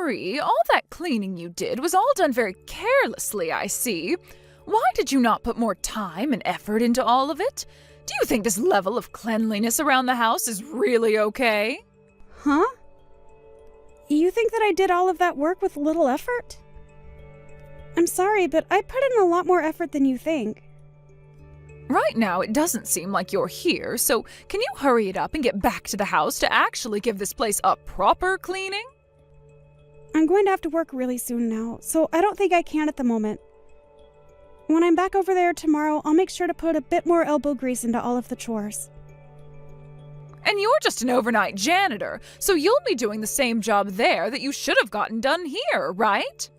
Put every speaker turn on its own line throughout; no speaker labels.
Marie, all that cleaning you did was all done very carelessly, I see. Why did you not put more time and effort into all of it? Do you think this level of cleanliness around the house is really okay?
Huh? You think that I did all of that work with little effort? I'm sorry, but I put in a lot more effort than you think.
Right now, it doesn't seem like you're here, so can you hurry it up and get back to the house to actually give this place a proper cleaning?
I'm going to have to work really soon now, so I don't think I can at the moment. When I'm back over there tomorrow, I'll make sure to put a bit more elbow grease into all of the chores.
And you're just an overnight janitor, so you'll be doing the same job there that you should have gotten done here, right?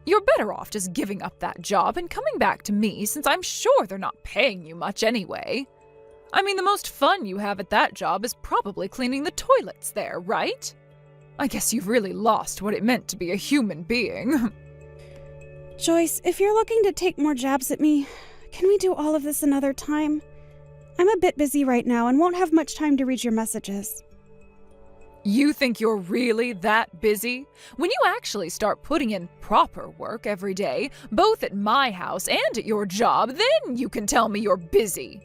You're better off just giving up that job and coming back to me, since I'm sure they're not paying you much anyway. I mean, the most fun you have at that job is probably cleaning the toilets there, right? I guess you've really lost what it meant to be a human being.
Joyce, if you're looking to take more jabs at me, can we do all of this another time? I'm a bit busy right now and won't have much time to read your messages.
You think you're really that busy? When you actually start putting in proper work every day, both at my house and at your job, then you can tell me you're busy.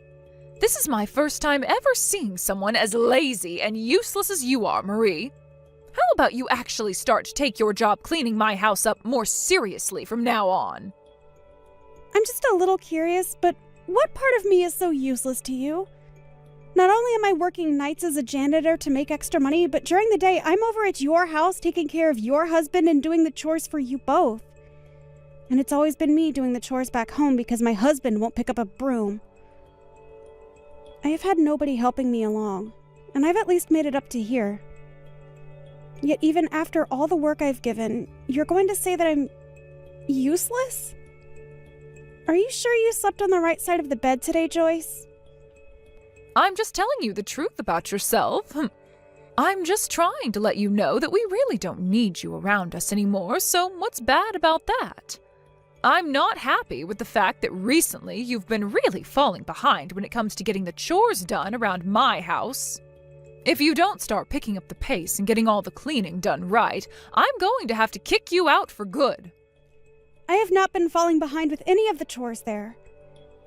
This is my first time ever seeing someone as lazy and useless as you are, Marie. How about you actually start to take your job cleaning my house up more seriously from now on?
I'm just a little curious, but what part of me is so useless to you? Not only am I working nights as a janitor to make extra money, but during the day I'm over at your house taking care of your husband and doing the chores for you both. And it's always been me doing the chores back home because my husband won't pick up a broom. I have had nobody helping me along, and I've at least made it up to here. Yet even after all the work I've given, you're going to say that I'm useless? Are you sure you slept on the right side of the bed today, Joyce?
I'm just telling you the truth about yourself. I'm just trying to let you know that we really don't need you around us anymore, so what's bad about that? I'm not happy with the fact that recently you've been really falling behind when it comes to getting the chores done around my house. If you don't start picking up the pace and getting all the cleaning done right, I'm going to have to kick you out for good.
I have not been falling behind with any of the chores there.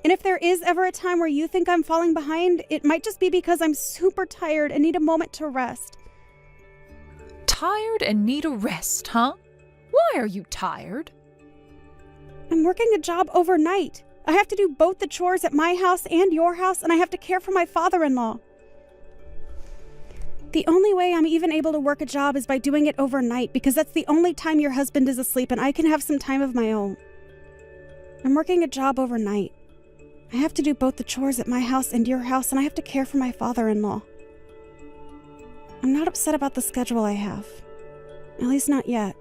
And if there is ever a time where you think I'm falling behind, it might just be because I'm super tired and need a moment to rest.
Tired and need a rest, huh? Why are you tired?
I'm working a job overnight. I have to do both the chores at my house and your house, and I have to care for my father-in-law. The only way I'm even able to work a job is by doing it overnight, because that's the only time your husband is asleep and I can have some time of my own. I'm working a job overnight. I have to do both the chores at my house and your house, and I have to care for my father-in-law. I'm not upset about the schedule I have. At least not yet.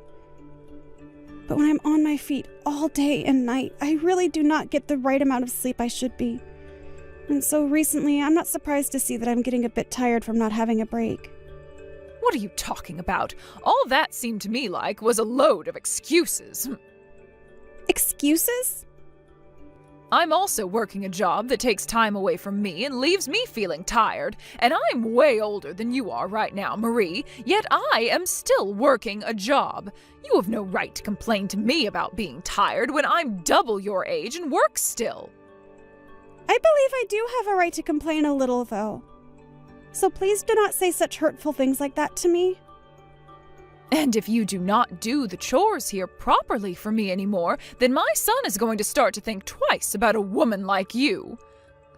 But when I'm on my feet all day and night, I really do not get the right amount of sleep I should be. And so recently, I'm not surprised to see that I'm getting a bit tired from not having a break.
What are you talking about? All that seemed to me like was a load of excuses.
Excuses?
I'm also working a job that takes time away from me and leaves me feeling tired, and I'm way older than you are right now, Marie, yet I am still working a job. You have no right to complain to me about being tired when I'm double your age and work still.
I believe I do have a right to complain a little, though. So please do not say such hurtful things like that to me.
And if you do not do the chores here properly for me anymore, then my son is going to start to think twice about a woman like you.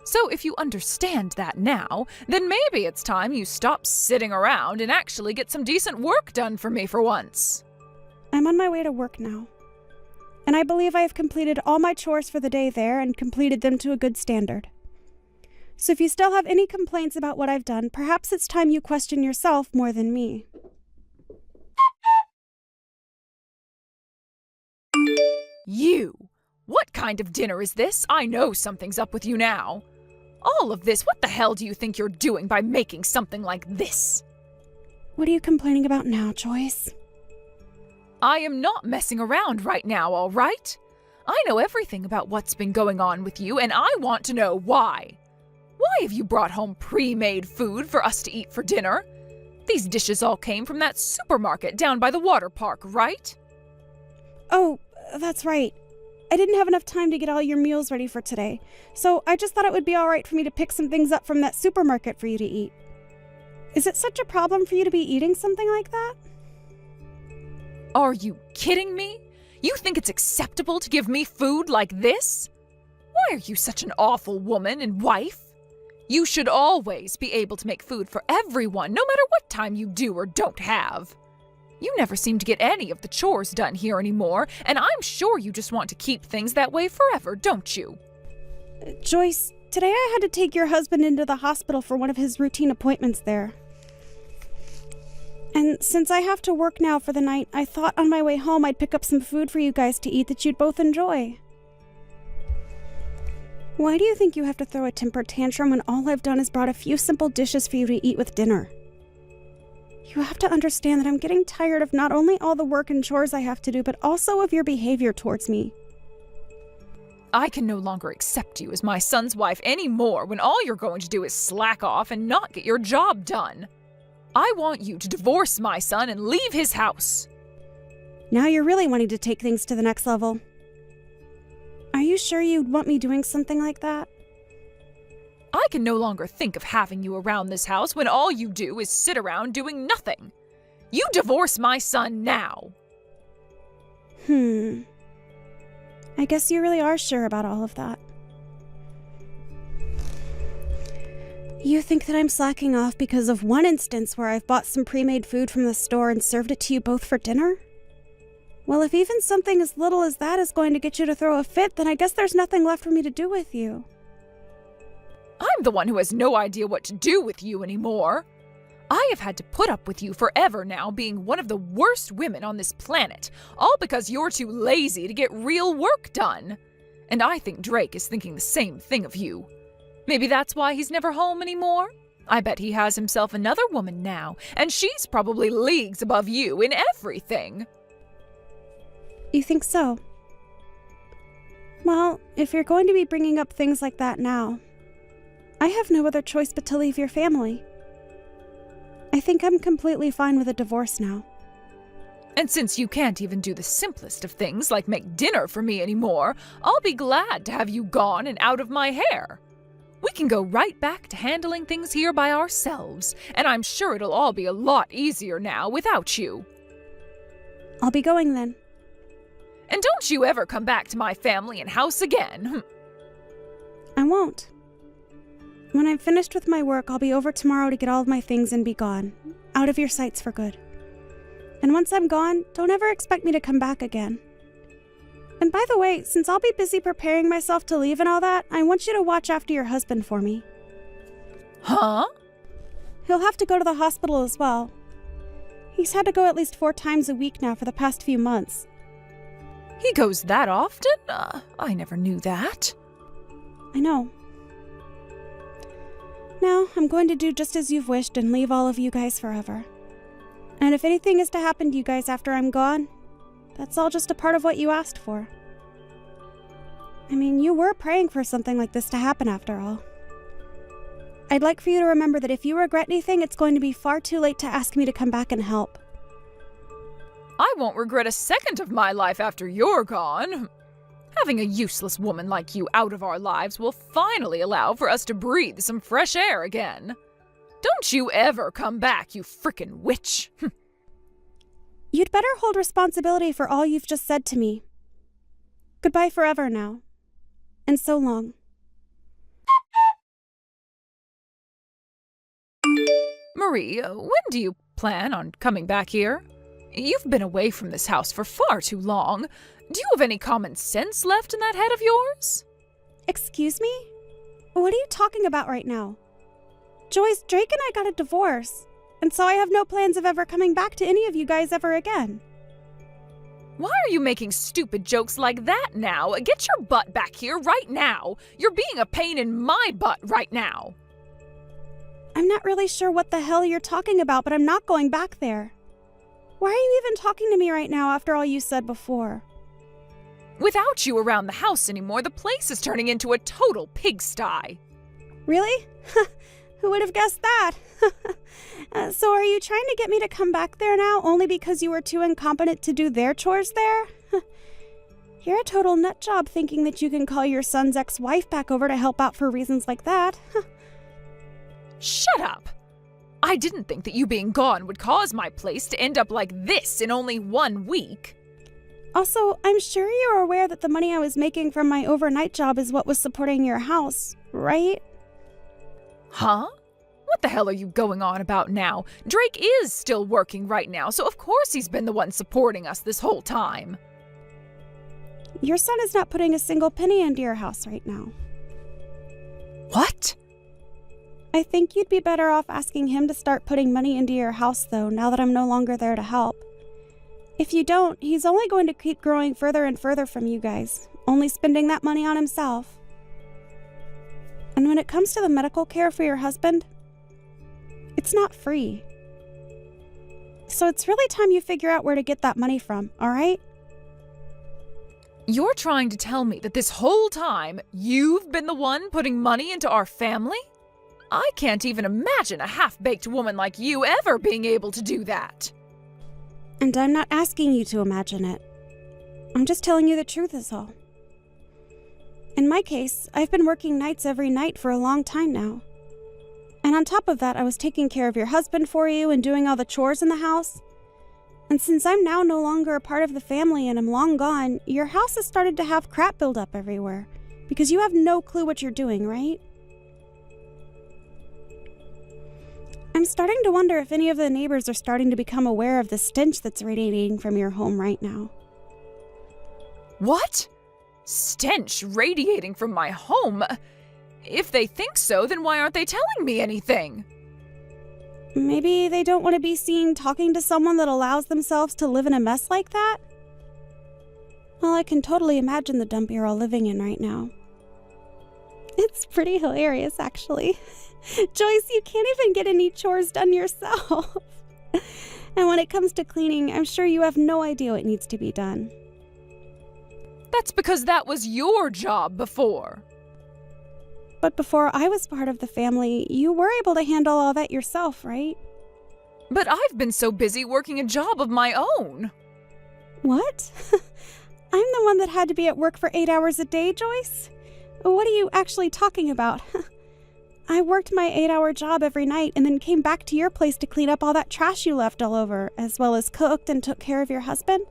So if you understand that now, then maybe it's time you stop sitting around and actually get some decent work done for me for once.
I'm on my way to work now. And I believe I have completed all my chores for the day there and completed them to a good standard. So if you still have any complaints about what I've done, perhaps it's time you question yourself more than me.
You! What kind of dinner is this? I know something's up with you now. All of this, what the hell do you think you're doing by making something like this?
What are you complaining about now, Joyce?
I am not messing around right now, all right? I know everything about what's been going on with you, and I want to know why. Why have you brought home pre-made food for us to eat for dinner? These dishes all came from that supermarket down by the water park, right?
Oh, that's right. I didn't have enough time to get all your meals ready for today, so I just thought it would be all right for me to pick some things up from that supermarket for you to eat. Is it such a problem for you to be eating something like that?
Are you kidding me? You think it's acceptable to give me food like this? Why are you such an awful woman and wife? You should always be able to make food for everyone, no matter what time you do or don't have. You never seem to get any of the chores done here anymore, and I'm sure you just want to keep things that way forever, don't you?
Joyce, today I had to take your husband into the hospital for one of his routine appointments there. And since I have to work now for the night, I thought on my way home I'd pick up some food for you guys to eat that you'd both enjoy. Why do you think you have to throw a temper tantrum when all I've done is brought a few simple dishes for you to eat with dinner? You have to understand that I'm getting tired of not only all the work and chores I have to do, but also of your behavior towards me.
I can no longer accept you as my son's wife anymore when all you're going to do is slack off and not get your job done. I want you to divorce my son and leave his house.
Now you're really wanting to take things to the next level. Are you sure you'd want me doing something like that?
I can no longer think of having you around this house when all you do is sit around doing nothing. You divorce my son now.
I guess you really are sure about all of that. You think that I'm slacking off because of one instance where I've bought some pre-made food from the store and served it to you both for dinner? Well, if even something as little as that is going to get you to throw a fit, then I guess there's nothing left for me to do with you.
I'm the one who has no idea what to do with you anymore. I have had to put up with you forever now, being one of the worst women on this planet, all because you're too lazy to get real work done. And I think Drake is thinking the same thing of you. Maybe that's why he's never home anymore. I bet he has himself another woman now, and she's probably leagues above you in everything.
You think so? Well, if you're going to be bringing up things like that now, I have no other choice but to leave your family. I think I'm completely fine with a divorce now.
And since you can't even do the simplest of things like make dinner for me anymore, I'll be glad to have you gone and out of my hair. We can go right back to handling things here by ourselves, and I'm sure it'll all be a lot easier now without you.
I'll be going then.
And don't you ever come back to my family and house again.
I won't. When I'm finished with my work, I'll be over tomorrow to get all of my things and be gone. Out of your sights for good. And once I'm gone, don't ever expect me to come back again. And by the way, since I'll be busy preparing myself to leave and all that, I want you to watch after your husband for me.
Huh?
He'll have to go to the hospital as well. He's had to go at least 4 times a week now for the past few months.
He goes that often? I never knew that.
I know. Now, I'm going to do just as you've wished and leave all of you guys forever. And if anything is to happen to you guys after I'm gone, that's all just a part of what you asked for. I mean, you were praying for something like this to happen after all. I'd like for you to remember that if you regret anything, it's going to be far too late to ask me to come back and help.
I won't regret a second of my life after you're gone. Having a useless woman like you out of our lives will finally allow for us to breathe some fresh air again. Don't you ever come back, you frickin' witch.
You'd better hold responsibility for all you've just said to me. Goodbye forever now. And so long.
Marie, when do you plan on coming back here? You've been away from this house for far too long. Do you have any common sense left in that head of yours?
Excuse me? What are you talking about right now? Joyce, Drake and I got a divorce, and so I have no plans of ever coming back to any of you guys ever again.
Why are you making stupid jokes like that now? Get your butt back here right now. You're being a pain in my butt right now.
I'm not really sure what the hell you're talking about, but I'm not going back there. Why are you even talking to me right now after all you said before?
Without you around the house anymore, the place is turning into a total pigsty.
Really? Who would have guessed that? So are you trying to get me to come back there now only because you were too incompetent to do their chores there? You're a total nut job thinking that you can call your son's ex-wife back over to help out for reasons like that.
Shut up! I didn't think that you being gone would cause my place to end up like this in only 1 week.
Also, I'm sure you're aware that the money I was making from my overnight job is what was supporting your house, right?
Huh? What the hell are you going on about now? Drake is still working right now, so of course he's been the one supporting us this whole time.
Your son is not putting a single penny into your house right now.
What?
I think you'd be better off asking him to start putting money into your house, though, now that I'm no longer there to help. If you don't, he's only going to keep growing further and further from you guys, only spending that money on himself. And when it comes to the medical care for your husband, it's not free. So it's really time you figure out where to get that money from, all right?
You're trying to tell me that this whole time you've been the one putting money into our family? I can't even imagine a half-baked woman like you ever being able to do that.
And I'm not asking you to imagine it. I'm just telling you the truth is all. In my case, I've been working nights every night for a long time now. And on top of that, I was taking care of your husband for you and doing all the chores in the house. And since I'm now no longer a part of the family and I'm long gone, your house has started to have crap build up everywhere. Because you have no clue what you're doing, right? I'm starting to wonder if any of the neighbors are starting to become aware of the stench that's radiating from your home right now.
What? Stench radiating from my home? If they think so, then why aren't they telling me anything?
Maybe they don't want to be seen talking to someone that allows themselves to live in a mess like that? Well, I can totally imagine the dump you're all living in right now. It's pretty hilarious, actually. Joyce, you can't even get any chores done yourself. And when it comes to cleaning, I'm sure you have no idea what needs to be done.
That's because that was your job before.
But before I was part of the family, you were able to handle all that yourself, right?
But I've been so busy working a job of my own.
What? I'm the one that had to be at work for 8 hours a day, Joyce? What are you actually talking about? I worked my 8-hour job every night and then came back to your place to clean up all that trash you left all over, as well as cooked and took care of your husband.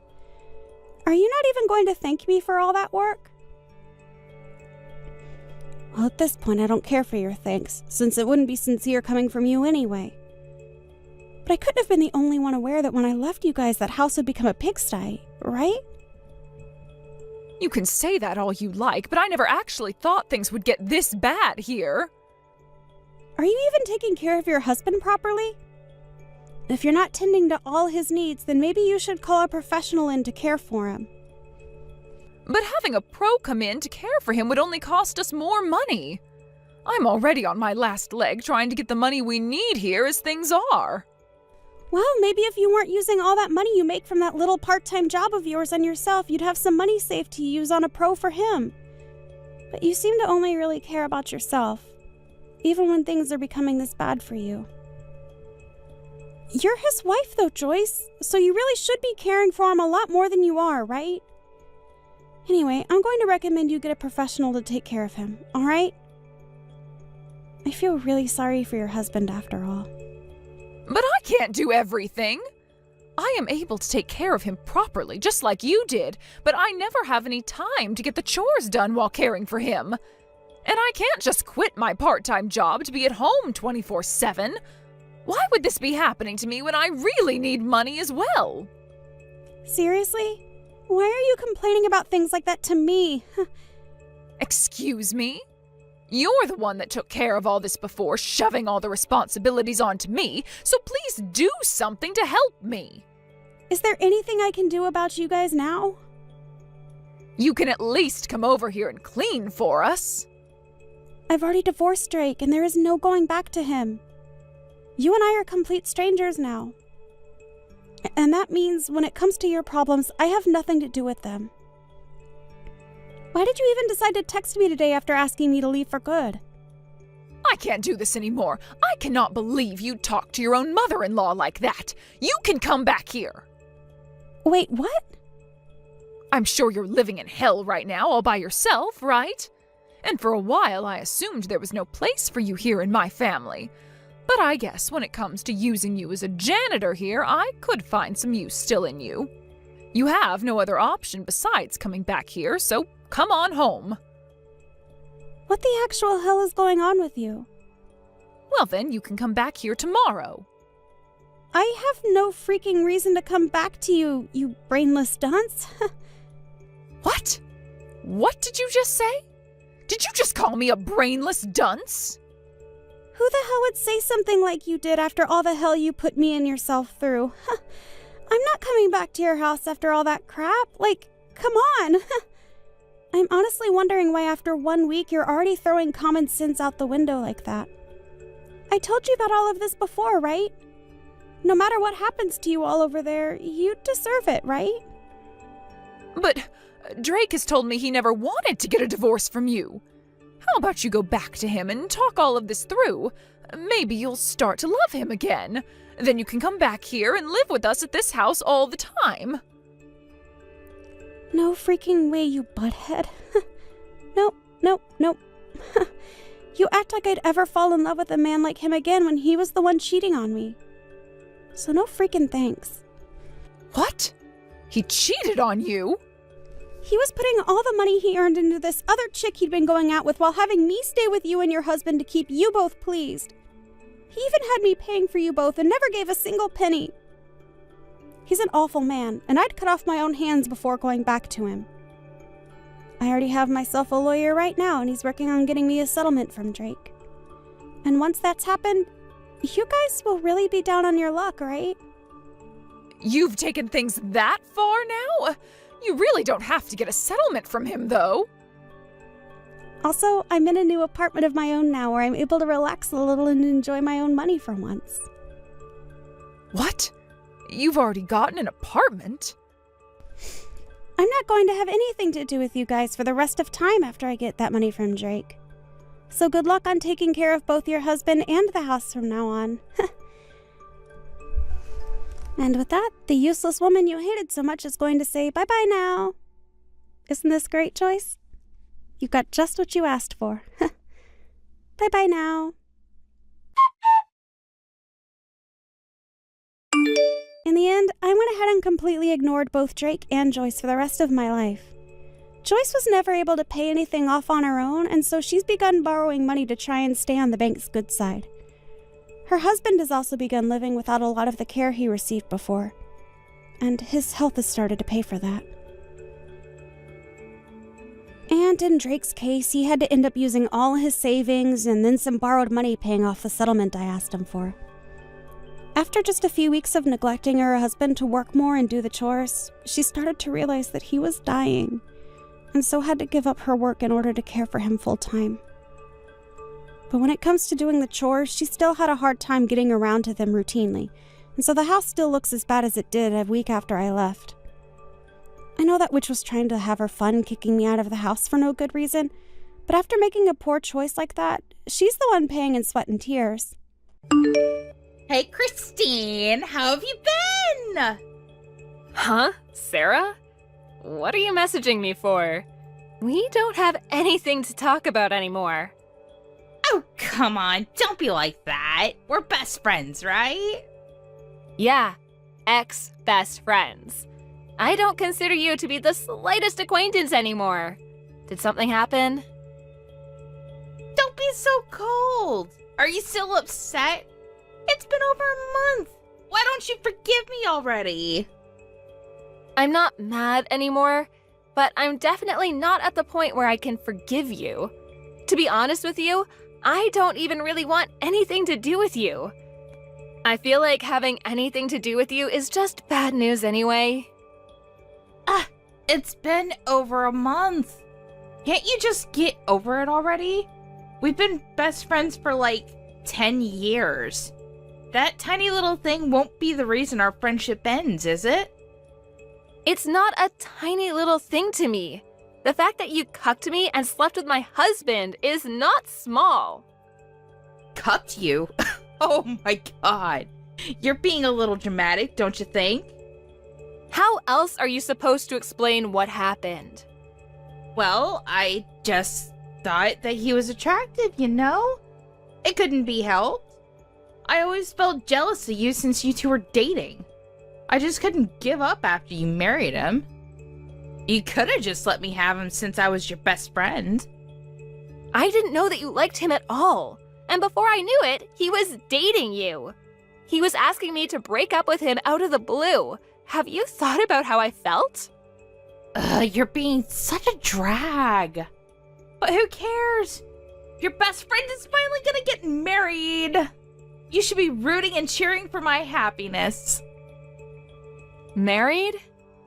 Are you not even going to thank me for all that work? Well, at this point, I don't care for your thanks, since it wouldn't be sincere coming from you anyway. But I couldn't have been the only one aware that when I left you guys, that house would become a pigsty, right?
You can say that all you like, but I never actually thought things would get this bad here.
Are you even taking care of your husband properly? If you're not tending to all his needs, then maybe you should call a professional in to care for him.
But having a pro come in to care for him would only cost us more money. I'm already on my last leg trying to get the money we need here as things are.
Well, maybe if you weren't using all that money you make from that little part-time job of yours on yourself, you'd have some money saved to use on a pro for him. But you seem to only really care about yourself, even when things are becoming this bad for you. You're his wife, though, Joyce, so you really should be caring for him a lot more than you are, right? Anyway, I'm going to recommend you get a professional to take care of him, all right? I feel really sorry for your husband after all.
But I can't do everything. I am able to take care of him properly, just like you did, but I never have any time to get the chores done while caring for him. And I can't just quit my part-time job to be at home 24/7. Why would this be happening to me when I really need money as well?
Seriously? Why are you complaining about things like that to me?
Excuse me? You're the one that took care of all this before, shoving all the responsibilities onto me, so please do something to help me.
Is there anything I can do about you guys now?
You can at least come over here and clean for us.
I've already divorced Drake, and there is no going back to him. You and I are complete strangers now. And that means when it comes to your problems, I have nothing to do with them. Why did you even decide to text me today after asking me to leave for good?
I can't do this anymore. I cannot believe you talk to your own mother-in-law like that. You can come back here.
Wait, what?
I'm sure you're living in hell right now all by yourself, right? And for a while I assumed there was no place for you here in my family. But I guess when it comes to using you as a janitor here, I could find some use still in you. You have no other option besides coming back here, so come on home.
What the actual hell is going on with you?
Well then, you can come back here tomorrow.
I have no freaking reason to come back to you, you brainless dunce.
What? What did you just say? Did you just call me a brainless dunce?
Who the hell would say something like you did after all the hell you put me and yourself through? I'm not coming back to your house after all that crap. Like, come on. I'm honestly wondering why after 1 week you're already throwing common sense out the window like that. I told you about all of this before, right? No matter what happens to you all over there, you deserve it, right?
But Drake has told me he never wanted to get a divorce from you. How about you go back to him and talk all of this through? Maybe you'll start to love him again. Then you can come back here and live with us at this house all the time.
No freaking way, you butthead. Nope. You act like I'd ever fall in love with a man like him again when he was the one cheating on me. So no freaking thanks.
What? He cheated on you?
He was putting all the money he earned into this other chick he'd been going out with while having me stay with you and your husband to keep you both pleased. He even had me paying for you both and never gave a single penny. He's an awful man, and I'd cut off my own hands before going back to him. I already have myself a lawyer right now, and he's working on getting me a settlement from Drake. And once that's happened, you guys will really be down on your luck, right?
You've taken things that far now? You really don't have to get a settlement from him, though.
Also, I'm in a new apartment of my own now where I'm able to relax a little and enjoy my own money for once.
What? You've already gotten an apartment?
I'm not going to have anything to do with you guys for the rest of time after I get that money from Drake. So good luck on taking care of both your husband and the house from now on. And with that, the useless woman you hated so much is going to say bye-bye now. Isn't this great, Joyce? You got just what you asked for. Bye-bye now. In the end, I went ahead and completely ignored both Drake and Joyce for the rest of my life. Joyce was never able to pay anything off on her own, and so she's begun borrowing money to try and stay on the bank's good side. Her husband has also begun living without a lot of the care he received before, and his health has started to pay for that. And in Drake's case, he had to end up using all his savings and then some borrowed money paying off the settlement I asked him for. After just a few weeks of neglecting her husband to work more and do the chores, she started to realize that he was dying, and so had to give up her work in order to care for him full time. But when it comes to doing the chores, she still had a hard time getting around to them routinely, and so the house still looks as bad as it did a week after I left. I know that witch was trying to have her fun kicking me out of the house for no good reason, but after making a poor choice like that, she's the one paying in sweat and tears.
Hey, Christine, how have you been?
Huh? Sarah? What are you messaging me for? We don't have anything to talk about anymore.
Oh, come on, don't be like that. We're best friends, right?
Yeah, ex-best friends. I don't consider you to be the slightest acquaintance anymore. Did something happen?
Don't be so cold. Are you still upset? It's been over a month. Why don't you forgive me already?
I'm not mad anymore, but I'm definitely not at the point where I can forgive you. To be honest with you, I don't even really want anything to do with you. I feel like having anything to do with you is just bad news anyway.
It's been over a month. Can't you just get over it already? We've been best friends for like 10 years. That tiny little thing won't be the reason our friendship ends, is it?
It's not a tiny little thing to me. The fact that you cucked me and slept with my husband is not small.
cuffed you? Oh my god. You're being a little dramatic, don't you think?
How else are you supposed to explain what happened?
Well, I just thought that he was attractive, you know? It couldn't be helped. I always felt jealous of you since you two were dating. I just couldn't give up after you married him. You could have just let me have him since I was your best friend.
I didn't know that you liked him at all. And before I knew it, he was dating you. He was asking me to break up with him out of the blue. Have you thought about how I felt?
You're being such a drag. But who cares? Your best friend is finally gonna get married. You should be rooting and cheering for my happiness.
Married?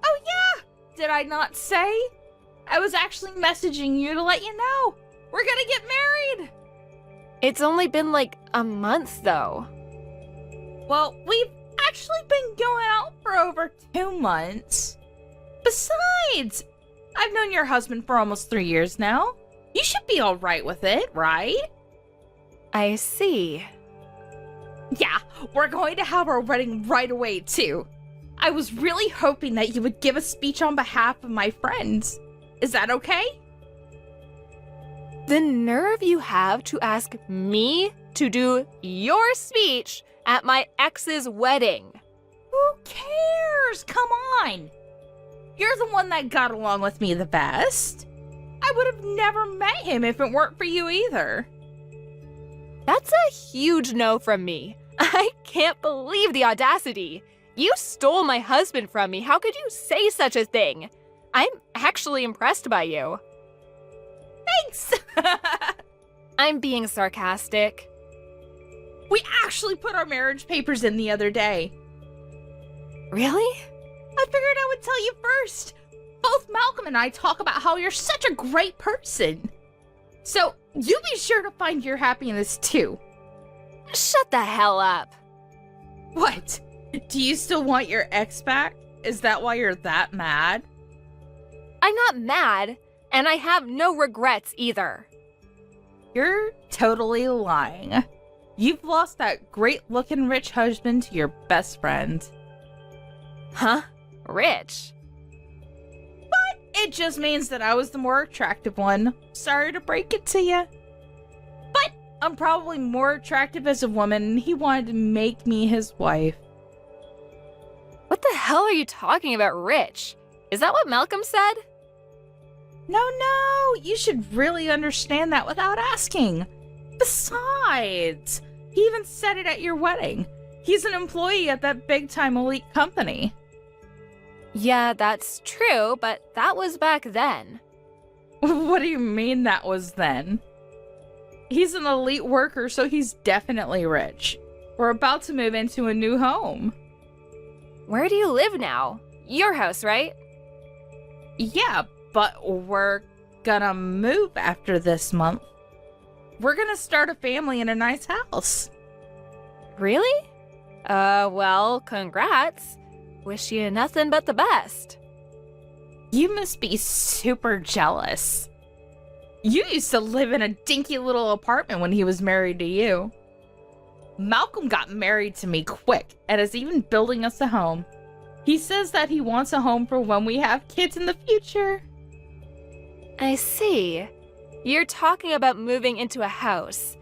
Oh yeah! Did I not say? I was actually messaging you to let you know. We're gonna get married!
It's only been like a month, though.
Well, we've actually been going out for over 2 months. Besides, I've known your husband for almost 3 years now. You should be alright with it, right?
I see.
Yeah, we're going to have our wedding right away, too. I was really hoping that you would give a speech on behalf of my friends. Is that okay?
The nerve you have to ask me to do your speech at my ex's wedding.
Who cares? Come on. You're the one that got along with me the best. I would have never met him if it weren't for you either.
That's a huge no from me. I can't believe the audacity. You stole my husband from me. How could you say such a thing? I'm actually impressed by you.
Thanks!
I'm being sarcastic.
We actually put our marriage papers in the other day.
Really?
I figured I would tell you first. Both Malcolm and I talk about how you're such a great person. So, you be sure to find your happiness too.
Shut the hell up.
What? Do you still want your ex back? Is that why you're that mad?
I'm not mad, and I have no regrets either.
You're totally lying. You've lost that great-looking rich husband to your best friend.
Huh? Rich?
It just means that I was the more attractive one. Sorry to break it to you. But I'm probably more attractive as a woman, and he wanted to make me his wife.
What the hell are you talking about, Rich? Is that what Malcolm said?
No, you should really understand that without asking. Besides, he even said it at your wedding. He's an employee at that big-time elite company.
Yeah, that's true, but that was back then.
What do you mean that was then? He's an elite worker, so he's definitely rich. We're about to move into a new home.
Where do you live now? Your house, right?
Yeah, but we're gonna move after this month. We're gonna start a family in a nice house.
Really? Well, congrats. Wish you nothing but the best.
You must be super jealous. You used to live in a dinky little apartment when he was married to you. Malcolm got married to me quick and is even building us a home. He says that he wants a home for when we have kids in the future.
I see. You're talking about moving into a house.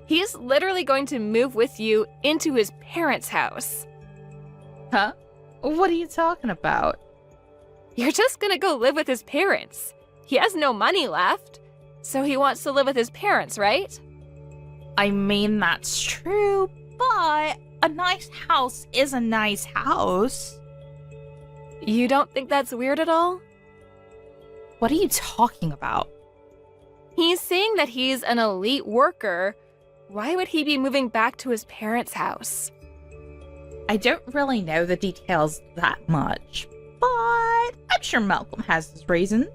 He's literally going to move with you into his parents' house.
Huh? What are you talking about?
You're just gonna go live with his parents. He has no money left, so he wants to live with his parents, right?
I mean, that's true, but a nice house is a nice house.
You don't think that's weird at all?
What are you talking about?
He's saying that he's an elite worker. Why would he be moving back to his parents' house?
I don't really know the details that much, but I'm sure Malcolm has his reasons.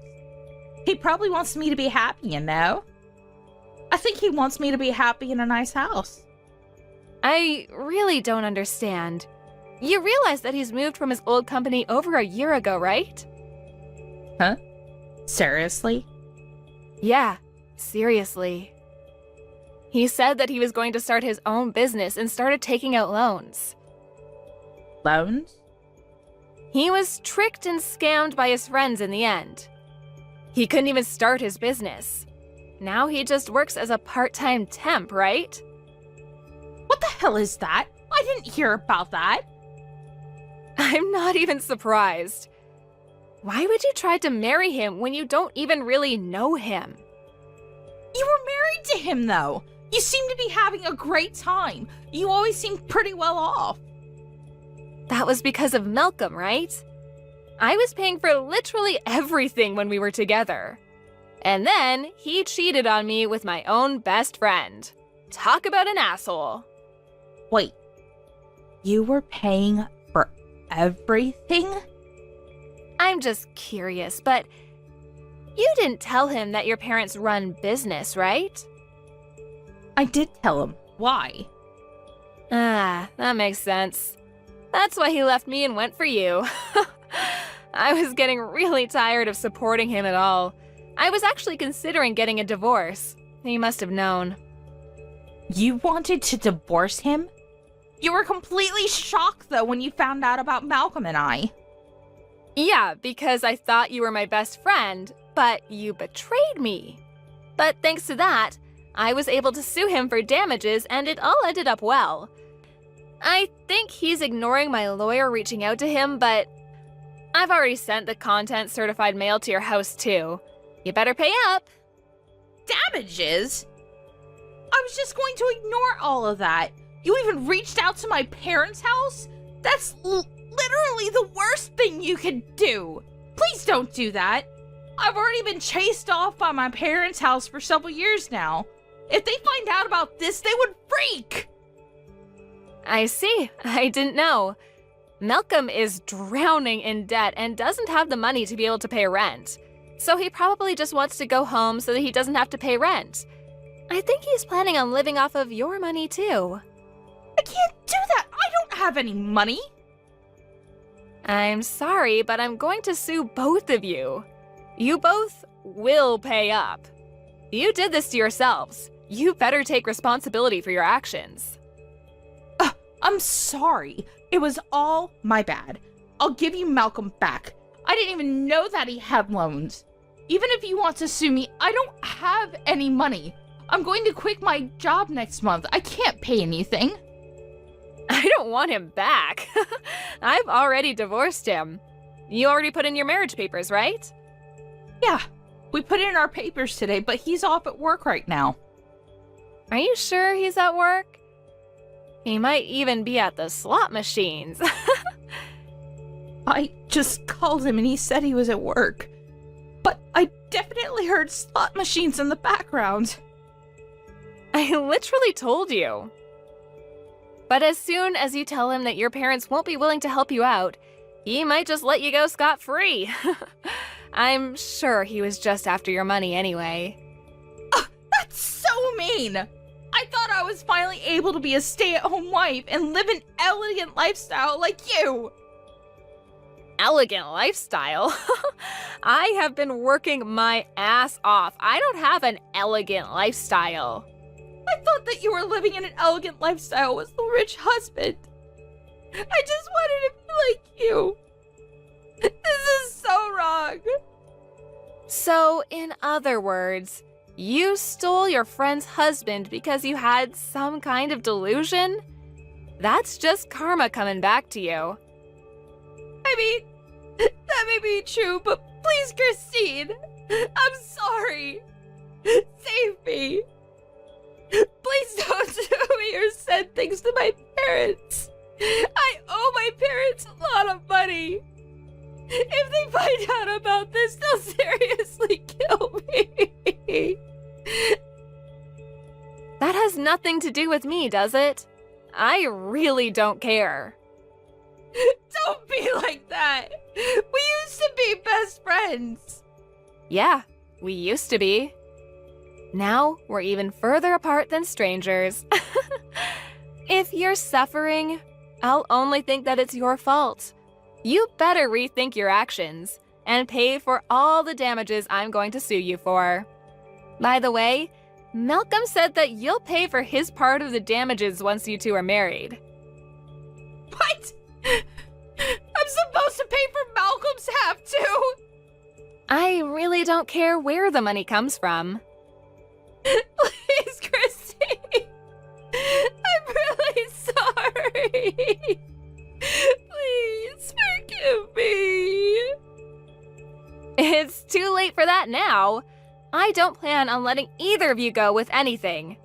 He probably wants me to be happy, you know? I think he wants me to be happy in a nice house.
I really don't understand. You realize that he's moved from his old company over a year ago, right?
Huh? Seriously?
Yeah, seriously. He said that he was going to start his own business and started taking out loans.
Loans?
He was tricked and scammed by his friends in the end. He couldn't even start his business. Now he just works as a part-time temp, right?
What the hell is that? I didn't hear about that.
I'm not even surprised. Why would you try to marry him when you don't even really know him?
You were married to him, though. You seem to be having a great time. You always seem pretty well off.
That was because of Malcolm, right? I was paying for literally everything when we were together. And then he cheated on me with my own best friend. Talk about an asshole.
Wait, you were paying for everything?
I'm just curious, but you didn't tell him that your parents run business, right?
I did tell him. Why?
Ah, that makes sense. That's why he left me and went for you. I was getting really tired of supporting him at all. I was actually considering getting a divorce. He must have known.
You wanted to divorce him? You were completely shocked, though, when you found out about Malcolm and I.
Yeah, because I thought you were my best friend, but you betrayed me. But thanks to that, I was able to sue him for damages and it all ended up well. I think he's ignoring my lawyer reaching out to him, but I've already sent the content certified mail to your house too. You better pay up.
Damages? I was just going to ignore all of that. You even reached out to my parents' house? That's literally the worst thing you could do. Please don't do that. I've already been chased off by my parents' house for several years now. If they find out about this, they would freak.
I see. I didn't know. Malcolm is drowning in debt and doesn't have the money to be able to pay rent. So he probably just wants to go home so that he doesn't have to pay rent. I think he's planning on living off of your money too.
I can't do that. I don't have any money.
I'm sorry, but I'm going to sue both of you. You both will pay up. You did this to yourselves. You better take responsibility for your actions.
I'm sorry. It was all my bad. I'll give you Malcolm back. I didn't even know that he had loans. Even if you want to sue me, I don't have any money. I'm going to quit my job next month. I can't pay anything.
I don't want him back. I've already divorced him. You already put in your marriage papers, right?
Yeah, we put in our papers today, but he's off at work right now.
Are you sure he's at work? He might even be at the slot machines.
I just called him and he said he was at work. But I definitely heard slot machines in the background.
I literally told you. But as soon as you tell him that your parents won't be willing to help you out, he might just let you go scot-free. I'm sure he was just after your money anyway.
That's so mean! I thought I was finally able to be a stay-at-home wife and live an elegant lifestyle like you!
Elegant lifestyle? I have been working my ass off. I don't have an elegant lifestyle.
I thought that you were living in an elegant lifestyle with the rich husband. I just wanted to be like you. This is so wrong.
So, in other words, you stole your friend's husband because you had some kind of delusion? That's just karma coming back to you.
I mean, that may be true, but please, Christine, I'm sorry. Save me. Please don't sue me or send things to my parents. I owe my parents a lot of money. If they find out about this, they'll seriously kill me.
That has nothing to do with me, does it? I really don't care.
Don't be like that. We used to be best friends.
Yeah, we used to be. Now we're even further apart than strangers. If you're suffering, I'll only think that it's your fault. You better rethink your actions and pay for all the damages I'm going to sue you for. By the way, Malcolm said that you'll pay for his part of the damages once you two are married.
What? I'm supposed to pay for Malcolm's half too?
I really don't care where the money comes from.
Please, Christy. I'm really sorry. Please forgive me.
It's too late for that now. I don't plan on letting either of you go with anything.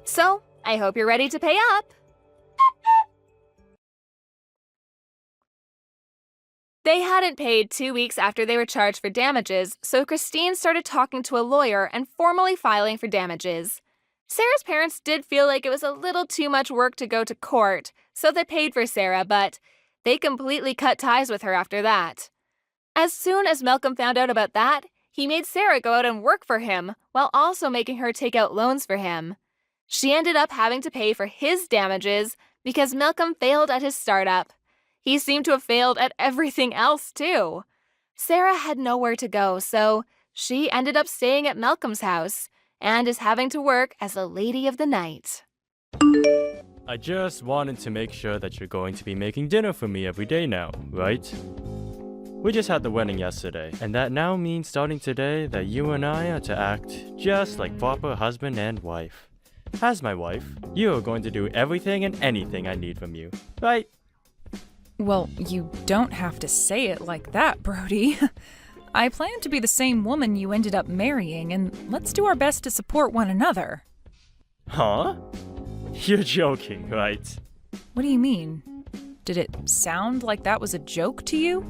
So, I hope you're ready to pay up. They hadn't paid 2 weeks after they were charged for damages, so Christine started talking to a lawyer and formally filing for damages. Sarah's parents did feel like it was a little too much work to go to court, so they paid for Sarah, but they completely cut ties with her after that. As soon as Malcolm found out about that, he made Sarah go out and work for him, while also making her take out loans for him. She ended up having to pay for his damages because Malcolm failed at his startup. He seemed to have failed at everything else, too. Sarah had nowhere to go, so she ended up staying at Malcolm's house and is having to work as a lady of the night.
I just wanted to make sure that you're going to be making dinner for me every day now, right? We just had the wedding yesterday, and that now means starting today that you and I are to act just like proper husband and wife. As my wife, you are going to do everything and anything I need from you, right?
Well, you don't have to say it like that, Brody. I plan to be the same woman you ended up marrying, and let's do our best to support one another.
Huh? You're joking, right?
What do you mean? Did it sound like that was a joke to you?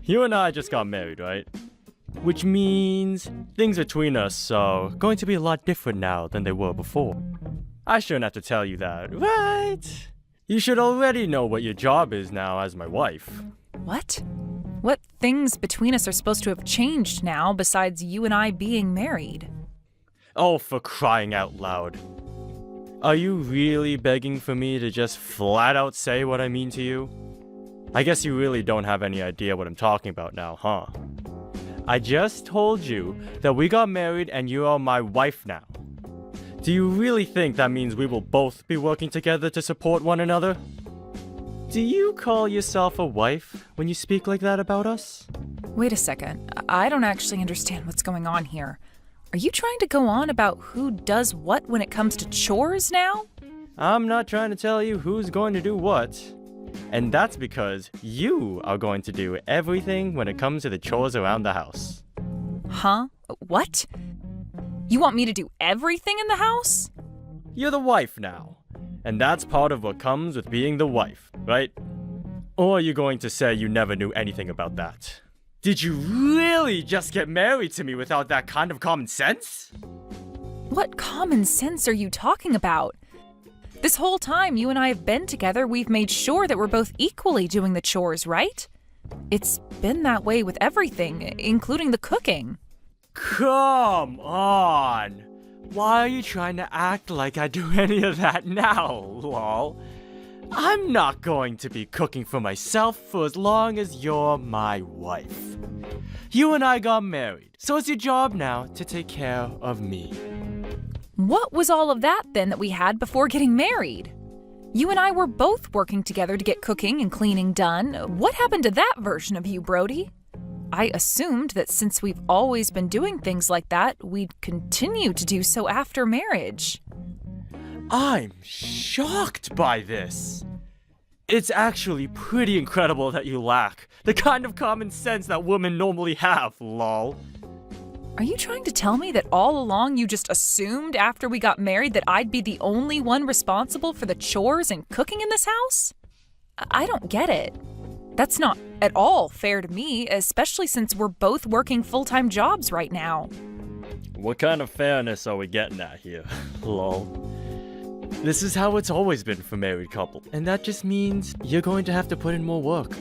You and I just got married, right? Which means things between us are going to be a lot different now than they were before. I shouldn't have to tell you that, right? You should already know what your job is now as my wife.
What? What things between us are supposed to have changed now besides you and I being married?
Oh, for crying out loud. Are you really begging for me to just flat out say what I mean to you? I guess you really don't have any idea what I'm talking about now, huh? I just told you that we got married and you are my wife now. Do you really think that means we will both be working together to support one another? Do you call yourself a wife when you speak like that about us?
Wait a second. I don't actually understand what's going on here. Are you trying to go on about who does what when it comes to chores now?
I'm not trying to tell you who's going to do what. And that's because you are going to do everything when it comes to the chores around the house.
Huh? What? You want me to do everything in the house?
You're the wife now. And that's part of what comes with being the wife, right? Or are you going to say you never knew anything about that? Did you really just get married to me without that kind of common sense?
What common sense are you talking about? This whole time you and I have been together, we've made sure that we're both equally doing the chores, right? It's been that way with everything, including the cooking.
Come on! Why are you trying to act like I do any of that now, lol? I'm not going to be cooking for myself for as long as you're my wife. You and I got married, so it's your job now to take care of me.
What was all of that then that we had before getting married? You and I were both working together to get cooking and cleaning done. What happened to that version of you, Brody? I assumed that since we've always been doing things like that, we'd continue to do so after marriage.
I'm shocked by this. It's actually pretty incredible that you lack the kind of common sense that women normally have, lol.
Are you trying to tell me that all along you just assumed after we got married that I'd be the only one responsible for the chores and cooking in this house? I don't get it. That's not at all fair to me, especially since we're both working full-time jobs right now.
What kind of fairness are we getting at here? Lol. This is how it's always been for married couples, and that just means you're going to have to put in more work.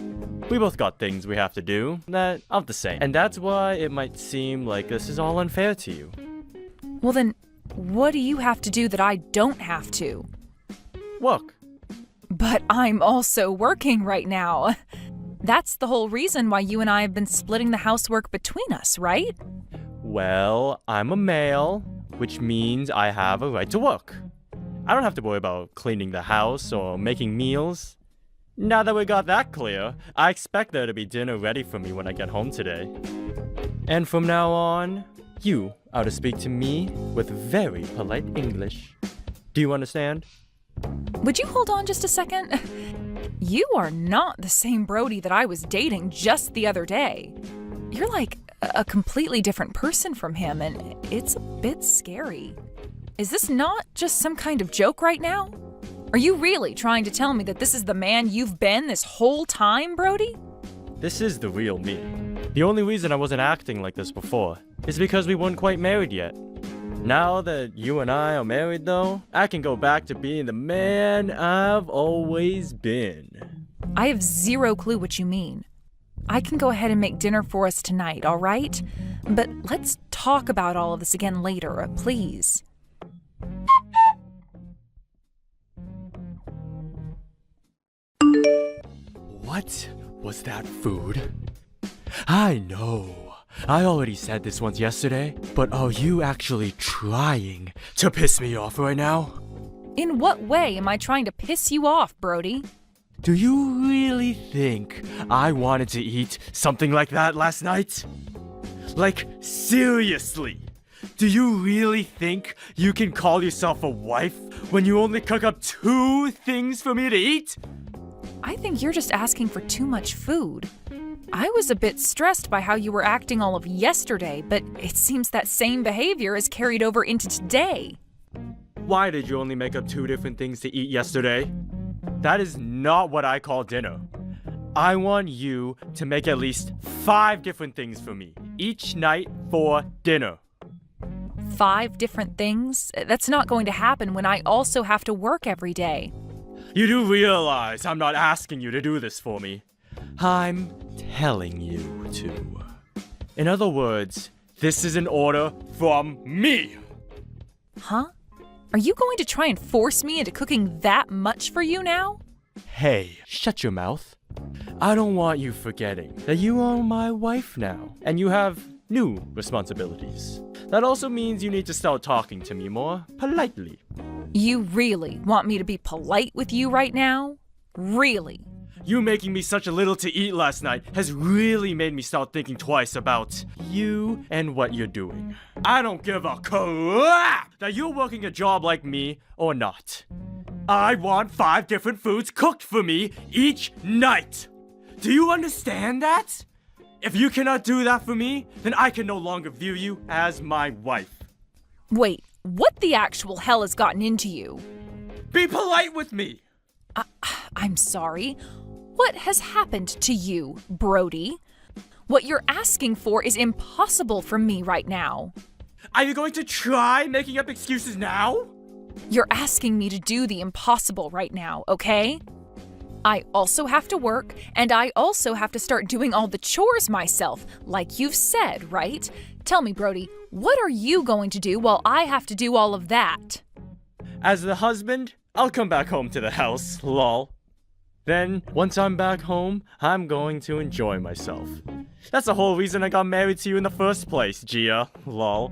We both got things we have to do that aren't the same, and that's why it might seem like this is all unfair to you.
Well then, what do you have to do that I don't have to?
Work.
But I'm also working right now. That's the whole reason why you and I have been splitting the housework between us, right?
Well, I'm a male, which means I have a right to work. I don't have to worry about cleaning the house or making meals. Now that we got that clear, I expect there to be dinner ready for me when I get home today. And from now on, you are to speak to me with very polite English. Do you understand?
Would you hold on just a second? You are not the same Brody that I was dating just the other day. You're like a completely different person from him, and it's a bit scary. Is this not just some kind of joke right now? Are you really trying to tell me that this is the man you've been this whole time, Brody?
This is the real me. The only reason I wasn't acting like this before is because we weren't quite married yet. Now that you and I are married, though, I can go back to being the man I've always been.
I have zero clue what you mean. I can go ahead and make dinner for us tonight, all right? But let's talk about all of this again later, please.
What was that food? I know. I already said this once yesterday, but are you actually trying to piss me off right now?
In what way am I trying to piss you off, Brody?
Do you really think I wanted to eat something like that last night? Like, seriously? Do you really think you can call yourself a wife when you only cook up 2 things for me to eat?
I think you're just asking for too much food. I was a bit stressed by how you were acting all of yesterday, but it seems that same behavior is carried over into today.
Why did you only make up 2 different things to eat yesterday? That is not what I call dinner. I want you to make at least 5 different things for me each night for dinner.
5 different things? That's not going to happen when I also have to work every day.
You do realize I'm not asking you to do this for me. I'm telling you to. In other words, this is an order from me.
Huh? Are you going to try and force me into cooking that much for you now?
Hey, shut your mouth. I don't want you forgetting that you are my wife now, and you have new responsibilities. That also means you need to start talking to me more politely.
You really want me to be polite with you right now? Really?
You making me such a little to eat last night has really made me start thinking twice about you and what you're doing. I don't give a crap that you're working a job like me or not. I want 5 different foods cooked for me each night. Do you understand that? If you cannot do that for me, then I can no longer view you as my wife.
Wait, what the actual hell has gotten into you?
Be polite with me!
I'm sorry. What has happened to you, Brody? What you're asking for is impossible for me right now.
Are you going to try making up excuses now?
You're asking me to do the impossible right now, okay? I also have to work, and I also have to start doing all the chores myself, like you've said, right? Tell me, Brody, what are you going to do while I have to do all of that?
As the husband, I'll come back home to the house, lol. Then, once I'm back home, I'm going to enjoy myself. That's the whole reason I got married to you in the first place, Gia, lol.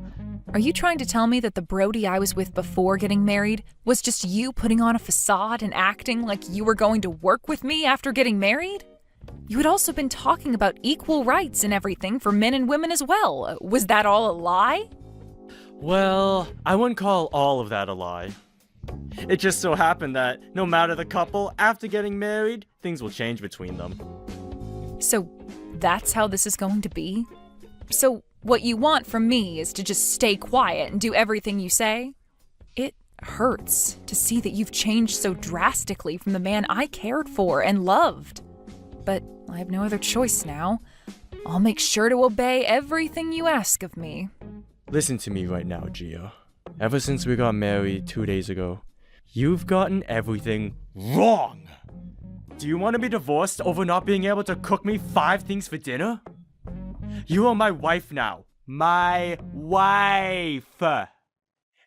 Are you trying to tell me that the Brody I was with before getting married was just you putting on a facade and acting like you were going to work with me after getting married? You had also been talking about equal rights and everything for men and women as well. Was that all a lie?
Well, I wouldn't call all of that a lie. It just so happened that no matter the couple, after getting married, things will change between them.
So that's how this is going to be? So what you want from me is to just stay quiet and do everything you say? It hurts to see that you've changed so drastically from the man I cared for and loved. But I have no other choice now. I'll make sure to obey everything you ask of me.
Listen to me right now, Gia. Ever since we got married 2 days ago, you've gotten everything wrong. Do you want to be divorced over not being able to cook me 5 things for dinner? You are my wife now. My wife.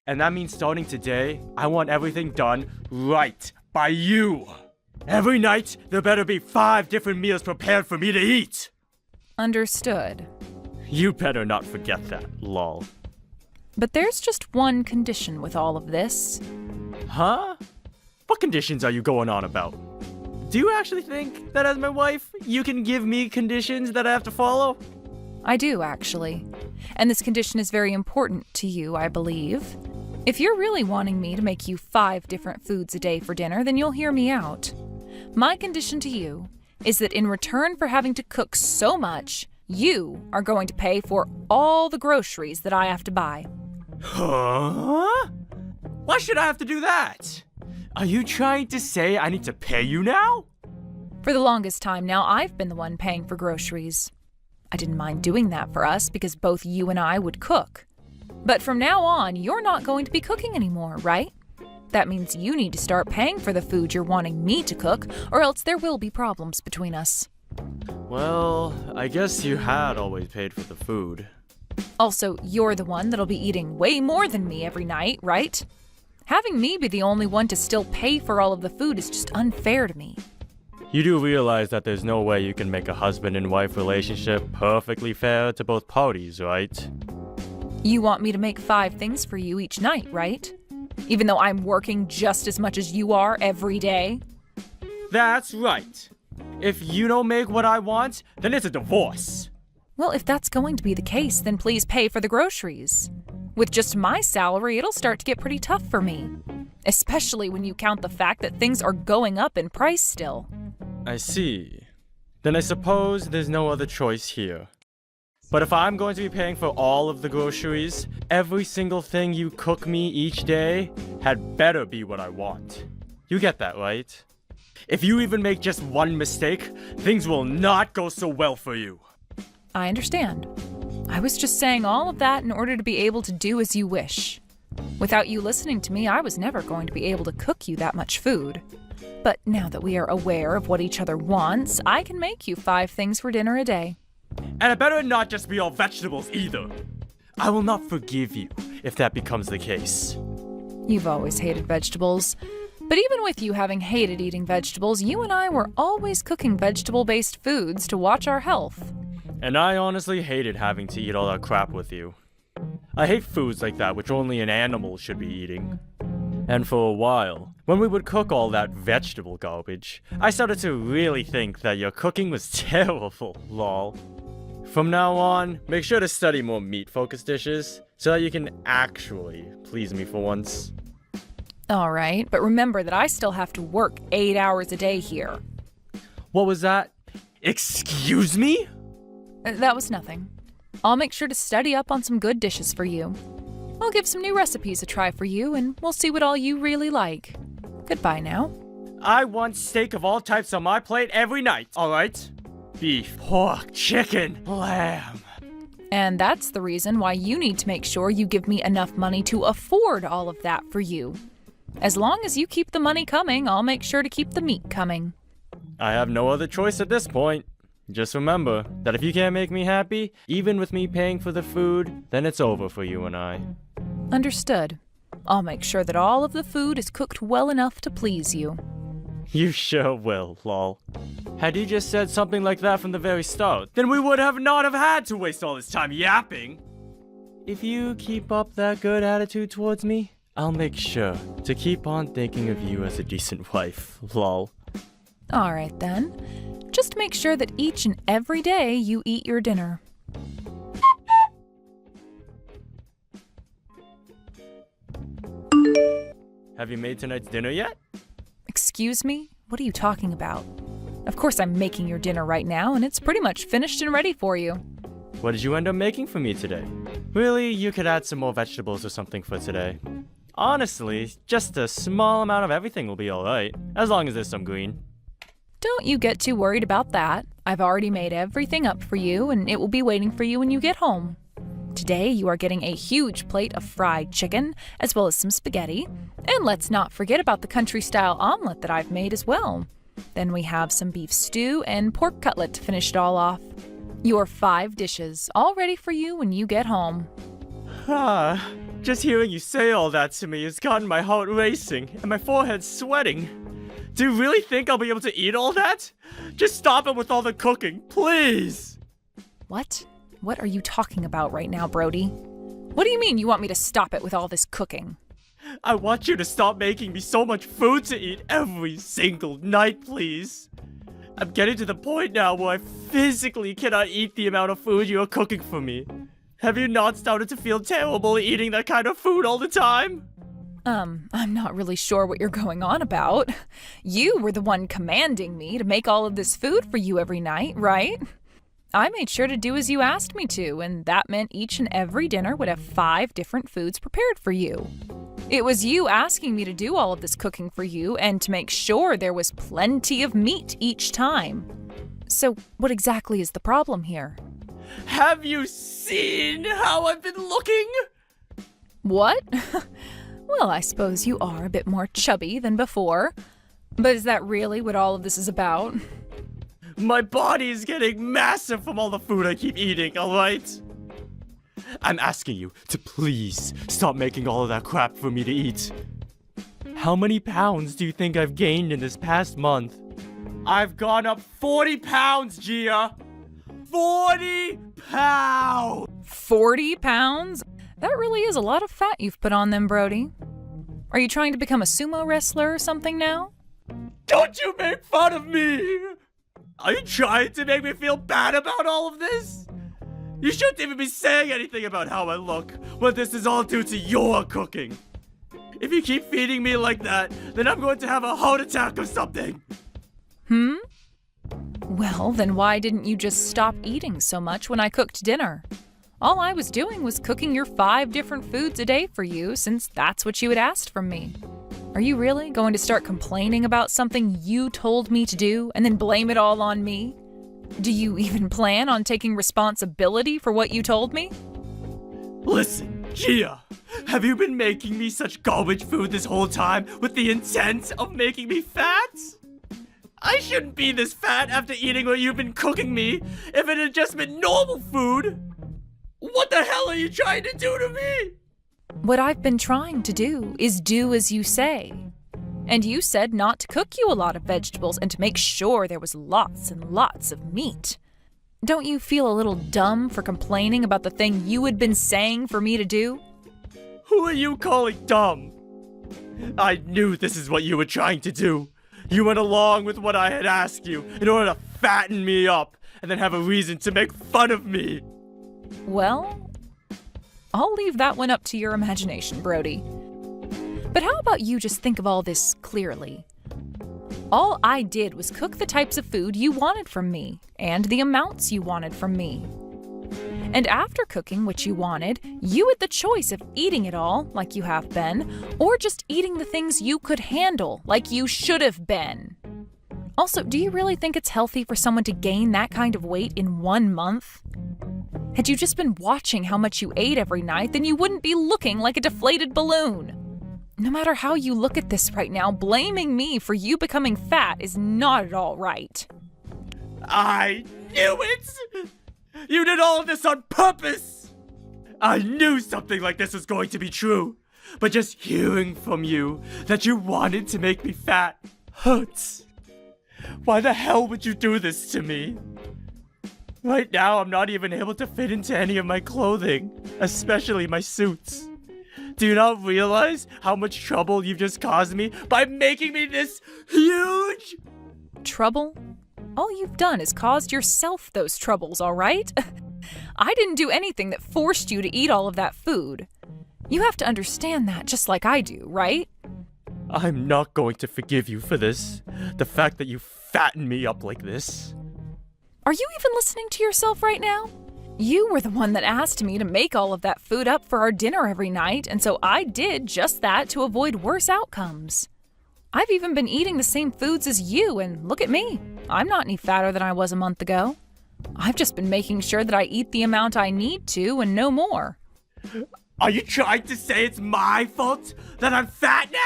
And that means starting today, I want everything done right by you. Every night, there better be 5 different meals prepared for me to eat.
Understood.
You better not forget that, lol.
But there's just one condition with all of this.
Huh? What conditions are you going on about? Do you actually think that as my wife, you can give me conditions that I have to follow?
I do, actually. And this condition is very important to you, I believe. If you're really wanting me to make you 5 different foods a day for dinner, then you'll hear me out. My condition to you is that in return for having to cook so much, you are going to pay for all the groceries that I have to buy.
Huh? Why should I have to do that? Are you trying to say I need to pay you now?
For the longest time now, I've been the one paying for groceries. I didn't mind doing that for us because both you and I would cook. But from now on, you're not going to be cooking anymore, right? That means you need to start paying for the food you're wanting me to cook, or else there will be problems between us.
Well, I guess you had always paid for the food.
Also, you're the one that'll be eating way more than me every night, right? Having me be the only one to still pay for all of the food is just unfair to me.
You do realize that there's no way you can make a husband and wife relationship perfectly fair to both parties, right?
You want me to make 5 things for you each night, right? Even though I'm working just as much as you are every day?
That's right. If you don't make what I want, then it's a divorce.
Well, if that's going to be the case, then please pay for the groceries. With just my salary, it'll start to get pretty tough for me. Especially when you count the fact that things are going up in price still.
I see. Then I suppose there's no other choice here. But if I'm going to be paying for all of the groceries, every single thing you cook me each day had better be what I want. You get that, right? If you even make just one mistake, things will not go so well for you.
I understand. I was just saying all of that in order to be able to do as you wish. Without you listening to me, I was never going to be able to cook you that much food. But now that we are aware of what each other wants, I can make you 5 things for dinner a day.
And it better not just be all vegetables either. I will not forgive you if that becomes the case.
You've always hated vegetables. But even with you having hated eating vegetables, you and I were always cooking vegetable-based foods to watch our health.
And I honestly hated having to eat all that crap with you. I hate foods like that which only an animal should be eating. And for a while, when we would cook all that vegetable garbage, I started to really think that your cooking was terrible, lol. From now on, make sure to study more meat-focused dishes so that you can actually please me for once.
All right, but remember that I still have to work 8 hours a day here.
What was that? Excuse me?
That was nothing. I'll make sure to study up on some good dishes for you. I'll give some new recipes a try for you, and we'll see what all you really like. Goodbye now.
I want steak of all types on my plate every night, alright? Beef, pork, chicken, lamb.
And that's the reason why you need to make sure you give me enough money to afford all of that for you. As long as you keep the money coming, I'll make sure to keep the meat coming.
I have no other choice at this point. Just remember that if you can't make me happy, even with me paying for the food, then it's over for you and I.
Understood. I'll make sure that all of the food is cooked well enough to please you.
You sure will, lol. Had you just said something like that from the very start, then we would have not have had to waste all this time yapping. If you keep up that good attitude towards me, I'll make sure to keep on thinking of you as a decent wife, lol.
All right then. Just make sure that each and every day you eat your dinner.
Have you made tonight's dinner yet?
Excuse me? What are you talking about? Of course I'm making your dinner right now, and it's pretty much finished and ready for you.
What did you end up making for me today? Really, you could add some more vegetables or something for today. Honestly, just a small amount of everything will be alright, as long as there's some green.
Don't you get too worried about that. I've already made everything up for you, and it will be waiting for you when you get home. Today, you are getting a huge plate of fried chicken, as well as some spaghetti. And let's not forget about the country-style omelet that I've made as well. Then we have some beef stew and pork cutlet to finish it all off. Your 5 dishes, all ready for you when you get home.
Just hearing you say all that to me has gotten my heart racing and my forehead sweating. Do you really think I'll be able to eat all that? Just stop it with all the cooking, please!
What? What are you talking about right now, Brody? What do you mean you want me to stop it with all this cooking?
I want you to stop making me so much food to eat every single night, please. I'm getting to the point now where I physically cannot eat the amount of food you are cooking for me. Have you not started to feel terrible eating that kind of food all the time?
I'm not really sure what you're going on about. You were the one commanding me to make all of this food for you every night, right? I made sure to do as you asked me to, and that meant each and every dinner would have 5 different foods prepared for you. It was you asking me to do all of this cooking for you and to make sure there was plenty of meat each time. So what exactly is the problem here?
Have you seen how I've been looking?
What? Well, I suppose you are a bit more chubby than before. But is that really what all of this is about?
My body is getting massive from all the food I keep eating, alright? I'm asking you to please stop making all of that crap for me to eat. How many pounds do you think I've gained in this past month? I've gone up 40 pounds, Gia! 40 pounds!
40 pounds? That really is a lot of fat you've put on them, Brody. Are you trying to become a sumo wrestler or something now?
Don't you make fun of me! Are you trying to make me feel bad about all of this? You shouldn't even be saying anything about how I look when this is all due to your cooking. If you keep feeding me like that, then I'm going to have a heart attack or something.
Well, then why didn't you just stop eating so much when I cooked dinner? All I was doing was cooking your 5 different foods a day for you, since that's what you had asked from me. Are you really going to start complaining about something you told me to do and then blame it all on me? Do you even plan on taking responsibility for what you told me?
Listen, Gia, have you been making me such garbage food this whole time with the intent of making me fat? I shouldn't be this fat after eating what you've been cooking me if it had just been normal food. What the hell are you trying to do to me?
What I've been trying to do is do as you say. And you said not to cook you a lot of vegetables and to make sure there was lots and lots of meat. Don't you feel a little dumb for complaining about the thing you had been saying for me to do?
Who are you calling dumb? I knew this is what you were trying to do. You went along with what I had asked you in order to fatten me up and then have a reason to make fun of me.
Well, I'll leave that one up to your imagination, Brody. But how about you just think of all this clearly? All I did was cook the types of food you wanted from me, and the amounts you wanted from me. And after cooking what you wanted, you had the choice of eating it all, like you have been, or just eating the things you could handle, like you should have been. Also, do you really think it's healthy for someone to gain that kind of weight in 1 month? Had you just been watching how much you ate every night, then you wouldn't be looking like a deflated balloon. No matter how you look at this right now, blaming me for you becoming fat is not at all right.
I knew it! You did all of this on purpose! I knew something like this was going to be true, but just hearing from you that you wanted to make me fat hurts. Why the hell would you do this to me? Right now, I'm not even able to fit into any of my clothing, especially my suits. Do you not realize how much trouble you've just caused me by making me this huge?
Trouble? All you've done is caused yourself those troubles, all right? I didn't do anything that forced you to eat all of that food. You have to understand that just like I do, right?
I'm not going to forgive you for this. The fact that you fattened me up like this.
Are you even listening to yourself right now? You were the one that asked me to make all of that food up for our dinner every night, and so I did just that to avoid worse outcomes. I've even been eating the same foods as you, and look at me. I'm not any fatter than I was a month ago. I've just been making sure that I eat the amount I need to and no more.
Are you trying to say it's my fault that I'm fat now?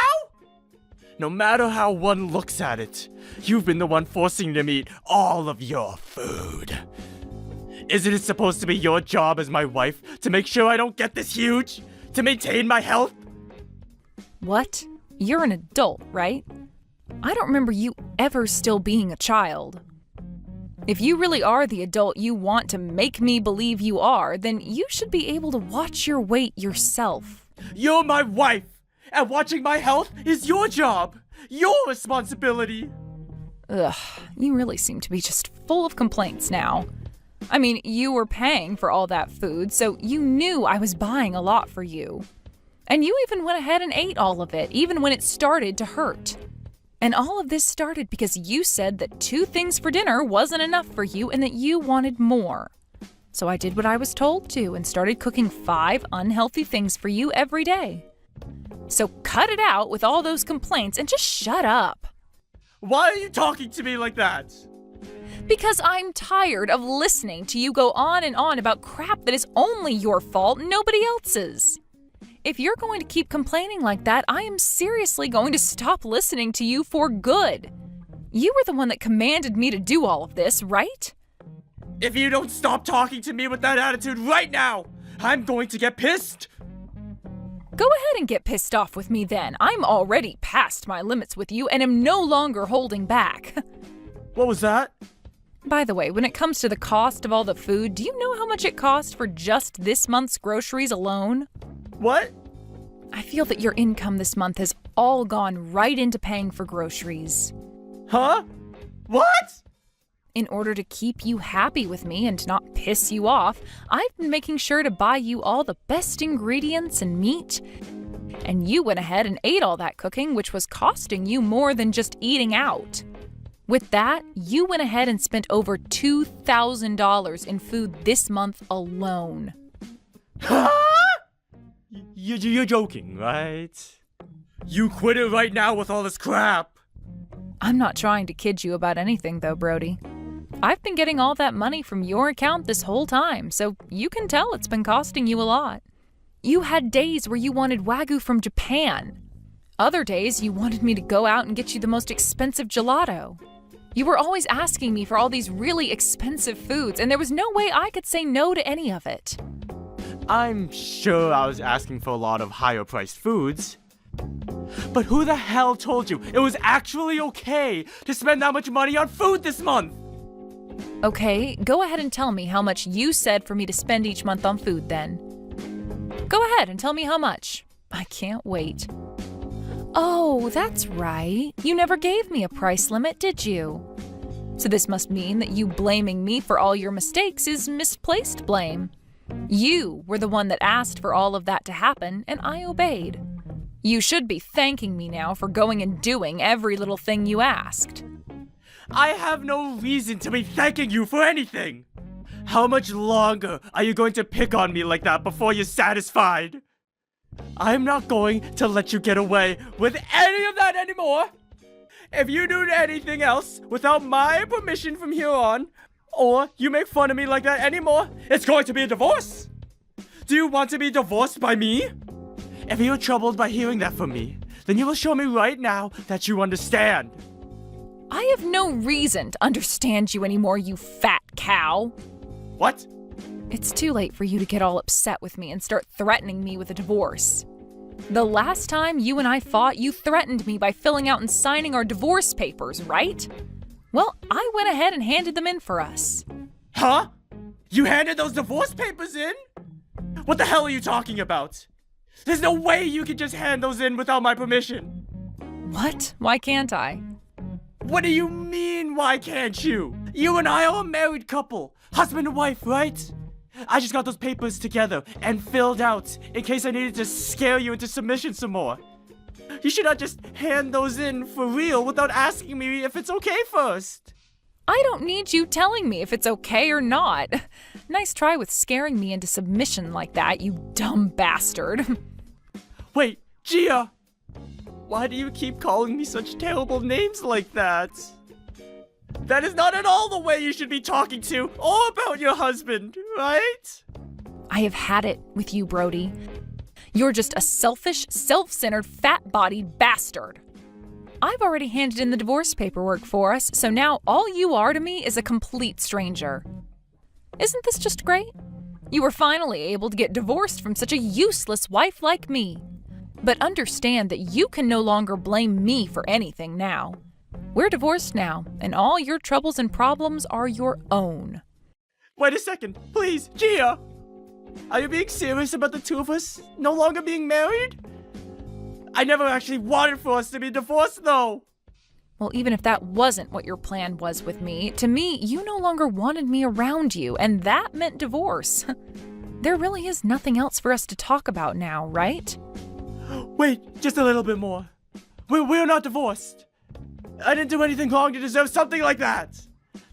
No matter how one looks at it, you've been the one forcing me to eat all of your food. Isn't it supposed to be your job as my wife to make sure I don't get this huge? To maintain my health?
What? You're an adult, right? I don't remember you ever still being a child. If you really are the adult you want to make me believe you are, then you should be able to watch your weight yourself.
You're my wife, and watching my health is your job, your responsibility.
Ugh, you really seem to be just full of complaints now. I mean, you were paying for all that food, so you knew I was buying a lot for you. And you even went ahead and ate all of it, even when it started to hurt. And all of this started because you said that 2 things for dinner wasn't enough for you and that you wanted more. So I did what I was told to and started cooking 5 unhealthy things for you every day. So cut it out with all those complaints and just shut up.
Why are you talking to me like that?
Because I'm tired of listening to you go on and on about crap that is only your fault, nobody else's. If you're going to keep complaining like that, I am seriously going to stop listening to you for good. You were the one that commanded me to do all of this, right?
If you don't stop talking to me with that attitude right now, I'm going to get pissed.
Go ahead and get pissed off with me then. I'm already past my limits with you and am no longer holding back.
What was that?
By the way, when it comes to the cost of all the food, do you know how much it cost for just this month's groceries alone?
What?
I feel that your income this month has all gone right into paying for groceries.
Huh? What?
In order to keep you happy with me and to not piss you off, I've been making sure to buy you all the best ingredients and meat. And you went ahead and ate all that cooking, which was costing you more than just eating out. With that, you went ahead and spent over $2,000 in food this month alone.
Huh? You're joking, right? You quit it right now with all this crap.
I'm not trying to kid you about anything though, Brody. I've been getting all that money from your account this whole time, so you can tell it's been costing you a lot. You had days where you wanted Wagyu from Japan. Other days you wanted me to go out and get you the most expensive gelato. You were always asking me for all these really expensive foods, and there was no way I could say no to any of it.
I'm sure I was asking for a lot of higher priced foods. But who the hell told you it was actually okay to spend that much money on food this month?
Okay, go ahead and tell me how much you said for me to spend each month on food then. Go ahead and tell me how much. I can't wait. Oh, that's right. You never gave me a price limit, did you? So this must mean that you blaming me for all your mistakes is misplaced blame. You were the one that asked for all of that to happen, and I obeyed. You should be thanking me now for going and doing every little thing you asked.
I have no reason to be thanking you for anything. How much longer are you going to pick on me like that before you're satisfied? I'm not going to let you get away with any of that anymore. If you do anything else without my permission from here on, or you make fun of me like that anymore, it's going to be a divorce. Do you want to be divorced by me? If you're troubled by hearing that from me, then you will show me right now that you understand.
I have no reason to understand you anymore, you fat cow.
What?
It's too late for you to get all upset with me and start threatening me with a divorce. The last time you and I fought, you threatened me by filling out and signing our divorce papers, right? Well, I went ahead and handed them in for us.
Huh? You handed those divorce papers in? What the hell are you talking about? There's no way you can just hand those in without my permission.
What? Why can't I?
What do you mean, why can't you? You and I are a married couple. Husband and wife, right? I just got those papers together and filled out in case I needed to scare you into submission some more. You should not just hand those in for real without asking me if it's okay first.
I don't need you telling me if it's okay or not. Nice try with scaring me into submission like that, you dumb bastard.
Wait, Gia! Why do you keep calling me such terrible names like that? That is not at all the way you should be talking to or about your husband, right?
I have had it with you, Brody. You're just a selfish, self-centered, fat-bodied bastard. I've already handed in the divorce paperwork for us, so now all you are to me is a complete stranger. Isn't this just great? You were finally able to get divorced from such a useless wife like me. But understand that you can no longer blame me for anything now. We're divorced now, and all your troubles and problems are your own.
Wait a second, please, Gia! Are you being serious about the two of us no longer being married? I never actually wanted for us to be divorced, though!
Well, even if that wasn't what your plan was with me, to me, you no longer wanted me around you, and that meant divorce. There really is nothing else for us to talk about now, right?
Wait, just a little bit more. We're not divorced. I didn't do anything wrong to deserve something like that.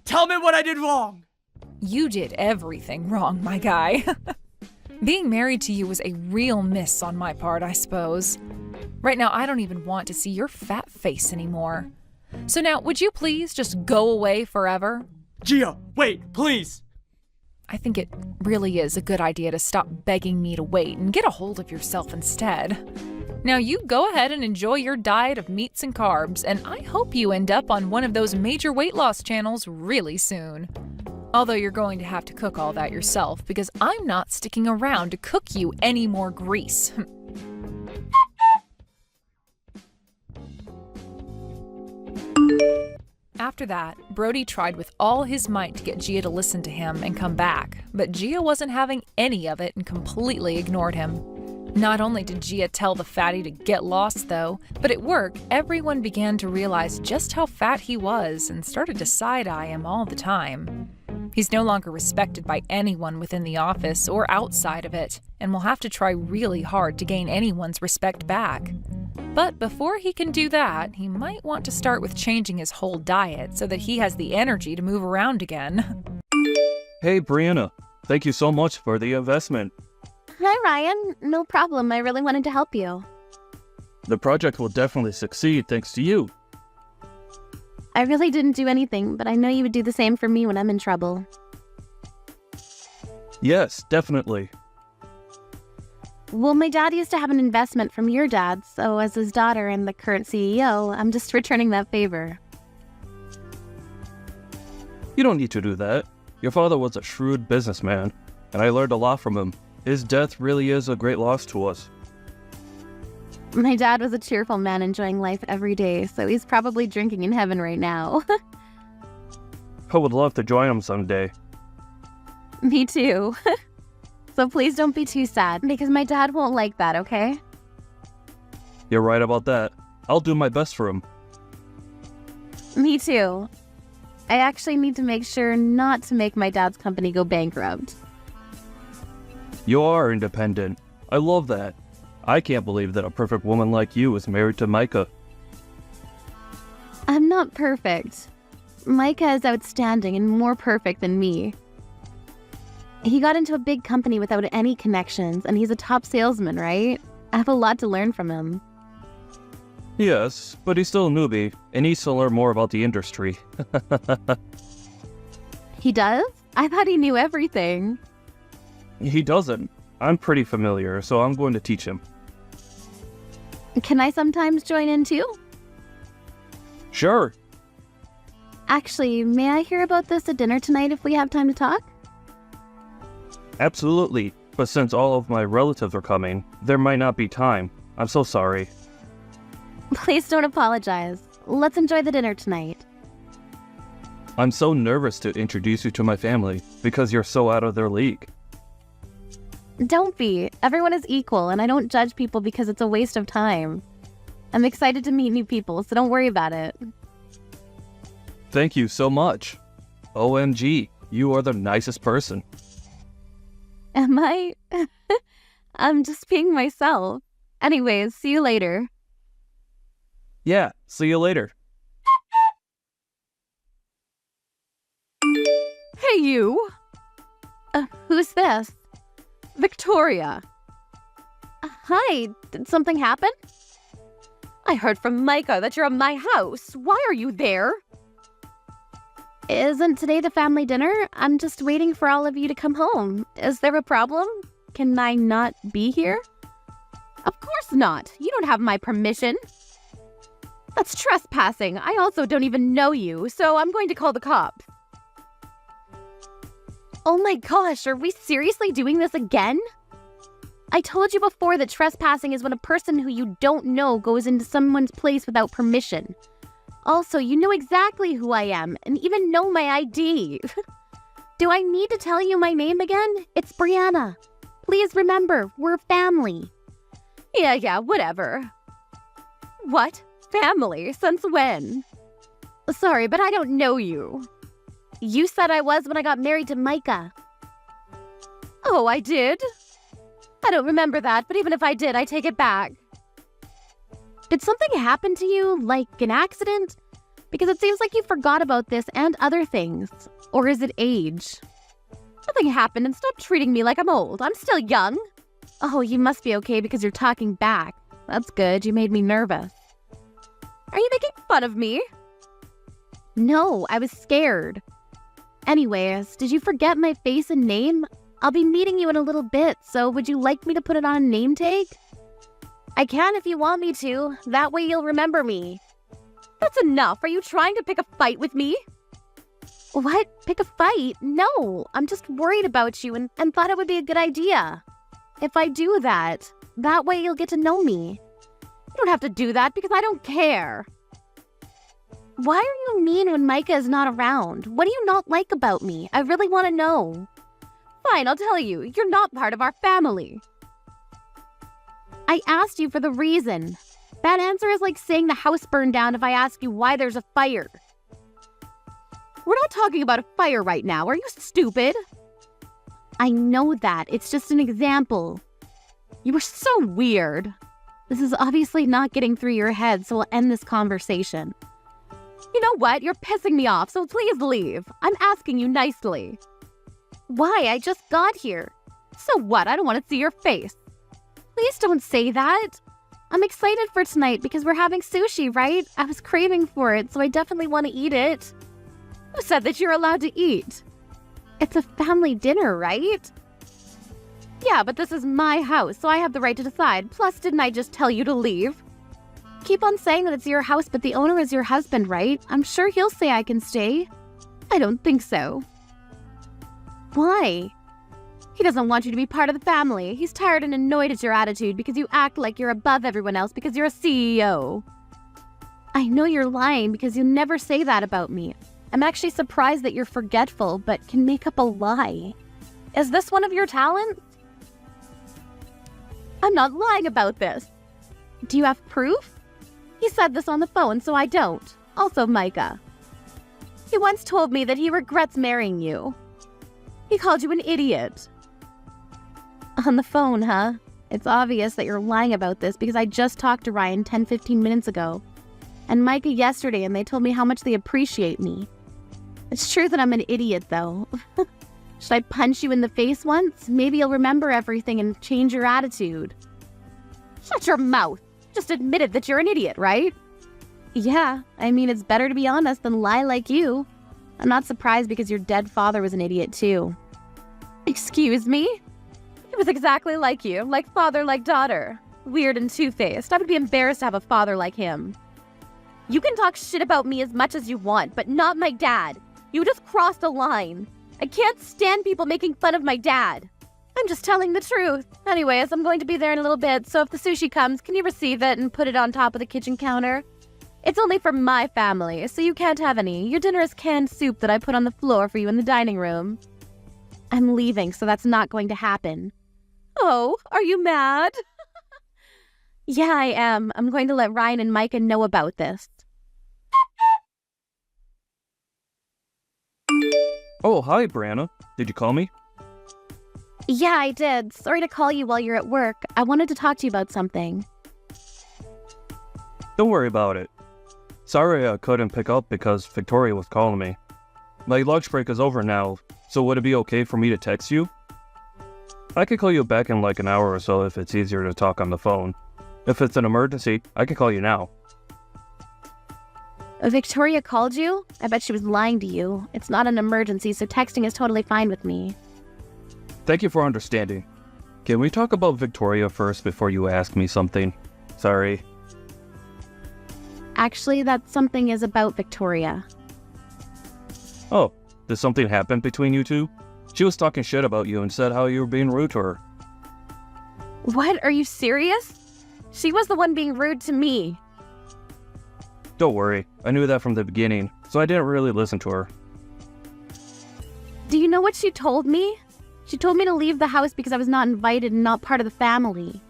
Tell me what I did wrong.
You did everything wrong, my guy. Being married to you was a real miss on my part, I suppose. Right now, I don't even want to see your fat face anymore. So now, would you please just go away forever?
Gia, wait, please.
I think it really is a good idea to stop begging me to wait and get a hold of yourself instead. Now you go ahead and enjoy your diet of meats and carbs, and I hope you end up on one of those major weight loss channels really soon. Although you're going to have to cook all that yourself, because I'm not sticking around to cook you any more grease. After that, Brody tried with all his might to get Gia to listen to him and come back, but Gia wasn't having any of it and completely ignored him. Not only did Gia tell the fatty to get lost though, but at work, everyone began to realize just how fat he was and started to side-eye him all the time. He's no longer respected by anyone within the office or outside of it, and will have to try really hard to gain anyone's respect back. But before he can do that, he might want to start with changing his whole diet so that he has the energy to move around again.
Hey, Brianna. Thank you so much for the investment.
Hi, Ryan. No problem. I really wanted to help you.
The project will definitely succeed thanks to you.
I really didn't do anything, but I know you would do the same for me when I'm in trouble.
Yes, definitely.
Well, my dad used to have an investment from your dad, so as his daughter and the current CEO, I'm just returning that favor.
You don't need to do that. Your father was a shrewd businessman, and I learned a lot from him. His death really is a great loss to us.
My dad was a cheerful man enjoying life every day, so he's probably drinking in heaven right now.
I would love to join him someday.
Me too. So please don't be too sad, because my dad won't like that, okay?
You're right about that. I'll do my best for him.
Me too. I actually need to make sure not to make my dad's company go bankrupt.
You are independent. I love that. I can't believe that a perfect woman like you is married to Micah.
I'm not perfect. Micah is outstanding and more perfect than me. He got into a big company without any connections, and he's a top salesman, right? I have a lot to learn from him.
Yes, but he's still a newbie and needs to learn more about the industry.
He does? I thought he knew everything.
He doesn't. I'm pretty familiar, so I'm going to teach him.
Can I sometimes join in too?
Sure.
Actually, may I hear about this at dinner tonight if we have time to talk?
Absolutely, but since all of my relatives are coming, there might not be time. I'm so sorry.
Please don't apologize. Let's enjoy the dinner tonight.
I'm so nervous to introduce you to my family because you're so out of their league.
Don't be. Everyone is equal, and I don't judge people because it's a waste of time. I'm excited to meet new people, so don't worry about it.
Thank you so much. OMG, you are the nicest person.
Am I? I'm just being myself. Anyways, see you later.
Yeah, see you later.
Hey, you!
Who's this?
Victoria!
Hi, did something happen?
I heard from Micah that you're at my house. Why are you there?
Isn't today the family dinner? I'm just waiting for all of you to come home. Is there a problem? Can I not be here?
Of course not. You don't have my permission. That's trespassing. I also don't even know you, so I'm going to call the cops.
Oh my gosh, are we seriously doing this again? I told you before that trespassing is when a person who you don't know goes into someone's place without permission.
Also, you know exactly who I am and even know my ID. Do I need to tell you my name again? It's Brianna. Please remember, we're family. Yeah, whatever. What? Family? Since when? Sorry, but I don't know you. You said I was when I got married to Micah. Oh, I did? I don't remember that, but even if I did, I take it back. Did something happen to you, like an accident? Because it seems like you forgot about this and other things. Or is it age? Nothing happened, and stop treating me like I'm old. I'm still young. Oh, you must be okay because you're talking back. That's good, you made me nervous. Are you making fun of me? No, I was scared. Anyways, did you forget my face and name? I'll be meeting you in a little bit, so would you like me to put it on a name tag? I can if you want me to. That way you'll remember me. That's enough. Are you trying to pick a fight with me? What? Pick a fight? No, I'm just worried about you and thought it would be a good idea. If I do that way you'll get to know me. You don't have to do that because I don't care. Why are you mean when Micah is not around? What do you not like about me? I really want to know. Fine, I'll tell you. You're not part of our family. I asked you for the reason. That answer is like saying the house burned down if I ask you why there's a fire. We're not talking about a fire right now. Are you stupid? I know that. It's just an example. You were so weird. This is obviously not getting through your head, so we'll end this conversation. You know what? You're pissing me off, so please leave. I'm asking you nicely. Why? I just got here. So what? I don't want to see your face. Please don't say that. I'm excited for tonight because we're having sushi, right? I was craving for it, so I definitely want to eat it. Who said that you're allowed to eat? It's a family dinner, right? Yeah, but this is my house, so I have the right to decide. Plus, didn't I just tell you to leave? Keep on saying that it's your house, but the owner is your husband, right? I'm sure he'll say I can stay. I don't think so. Why? He doesn't want you to be part of the family. He's tired and annoyed at your attitude because you act like you're above everyone else because you're a CEO. I know you're lying because you never say that about me. I'm actually surprised that you're forgetful, but can make up a lie. Is this one of your talents? I'm not lying about this. Do you have proof? He said this on the phone, so I don't. Also, Micah. He once told me that he regrets marrying you. He called you an idiot. On the phone, huh? It's obvious that you're lying about this because I just talked to Ryan 10-15 minutes ago. And Micah yesterday, and they told me how much they appreciate me. It's true that I'm an idiot, though. Should I punch you in the face once? Maybe you'll remember everything and change your attitude. Shut your mouth. Just admitted that you're an idiot, right? Yeah, I mean, it's better to be honest than lie like you. I'm not surprised because your dead father was an idiot, too. Excuse me? He was exactly like you, like father, like daughter. Weird and two-faced. I would be embarrassed to have a father like him. You can talk shit about me as much as you want, but not my dad. You just crossed a line. I can't stand people making fun of my dad. I'm just telling the truth. Anyways, I'm going to be there in a little bit, so if the sushi comes, can you receive it and put it on top of the kitchen counter? It's only for my family, so you can't have any. Your dinner is canned soup that I put on the floor for you in the dining room. I'm leaving, so that's not going to happen. Oh, are you mad? Yeah, I am. I'm going to let Ryan and Micah know about this.
Oh, hi, Brianna. Did you call me?
Yeah, I did. Sorry to call you while you're at work. I wanted to talk to you about something.
Don't worry about it. Sorry I couldn't pick up because Victoria was calling me. My lunch break is over now, so would it be okay for me to text you? I could call you back in like an hour or so if it's easier to talk on the phone. If it's an emergency, I can call you now.
Victoria called you? I bet she was lying to you. It's not an emergency, so texting is totally fine with me.
Thank you for understanding. Can we talk about Victoria first before you ask me something? Sorry.
Actually, that something is about Victoria.
Oh, did something happen between you two? She was talking shit about you and said how you were being rude to her.
What? Are you serious? She was the one being rude to me.
Don't worry, I knew that from the beginning, so I didn't really listen to her.
Do you know what she told me? She told me to leave the house because I was not invited and not part of the family.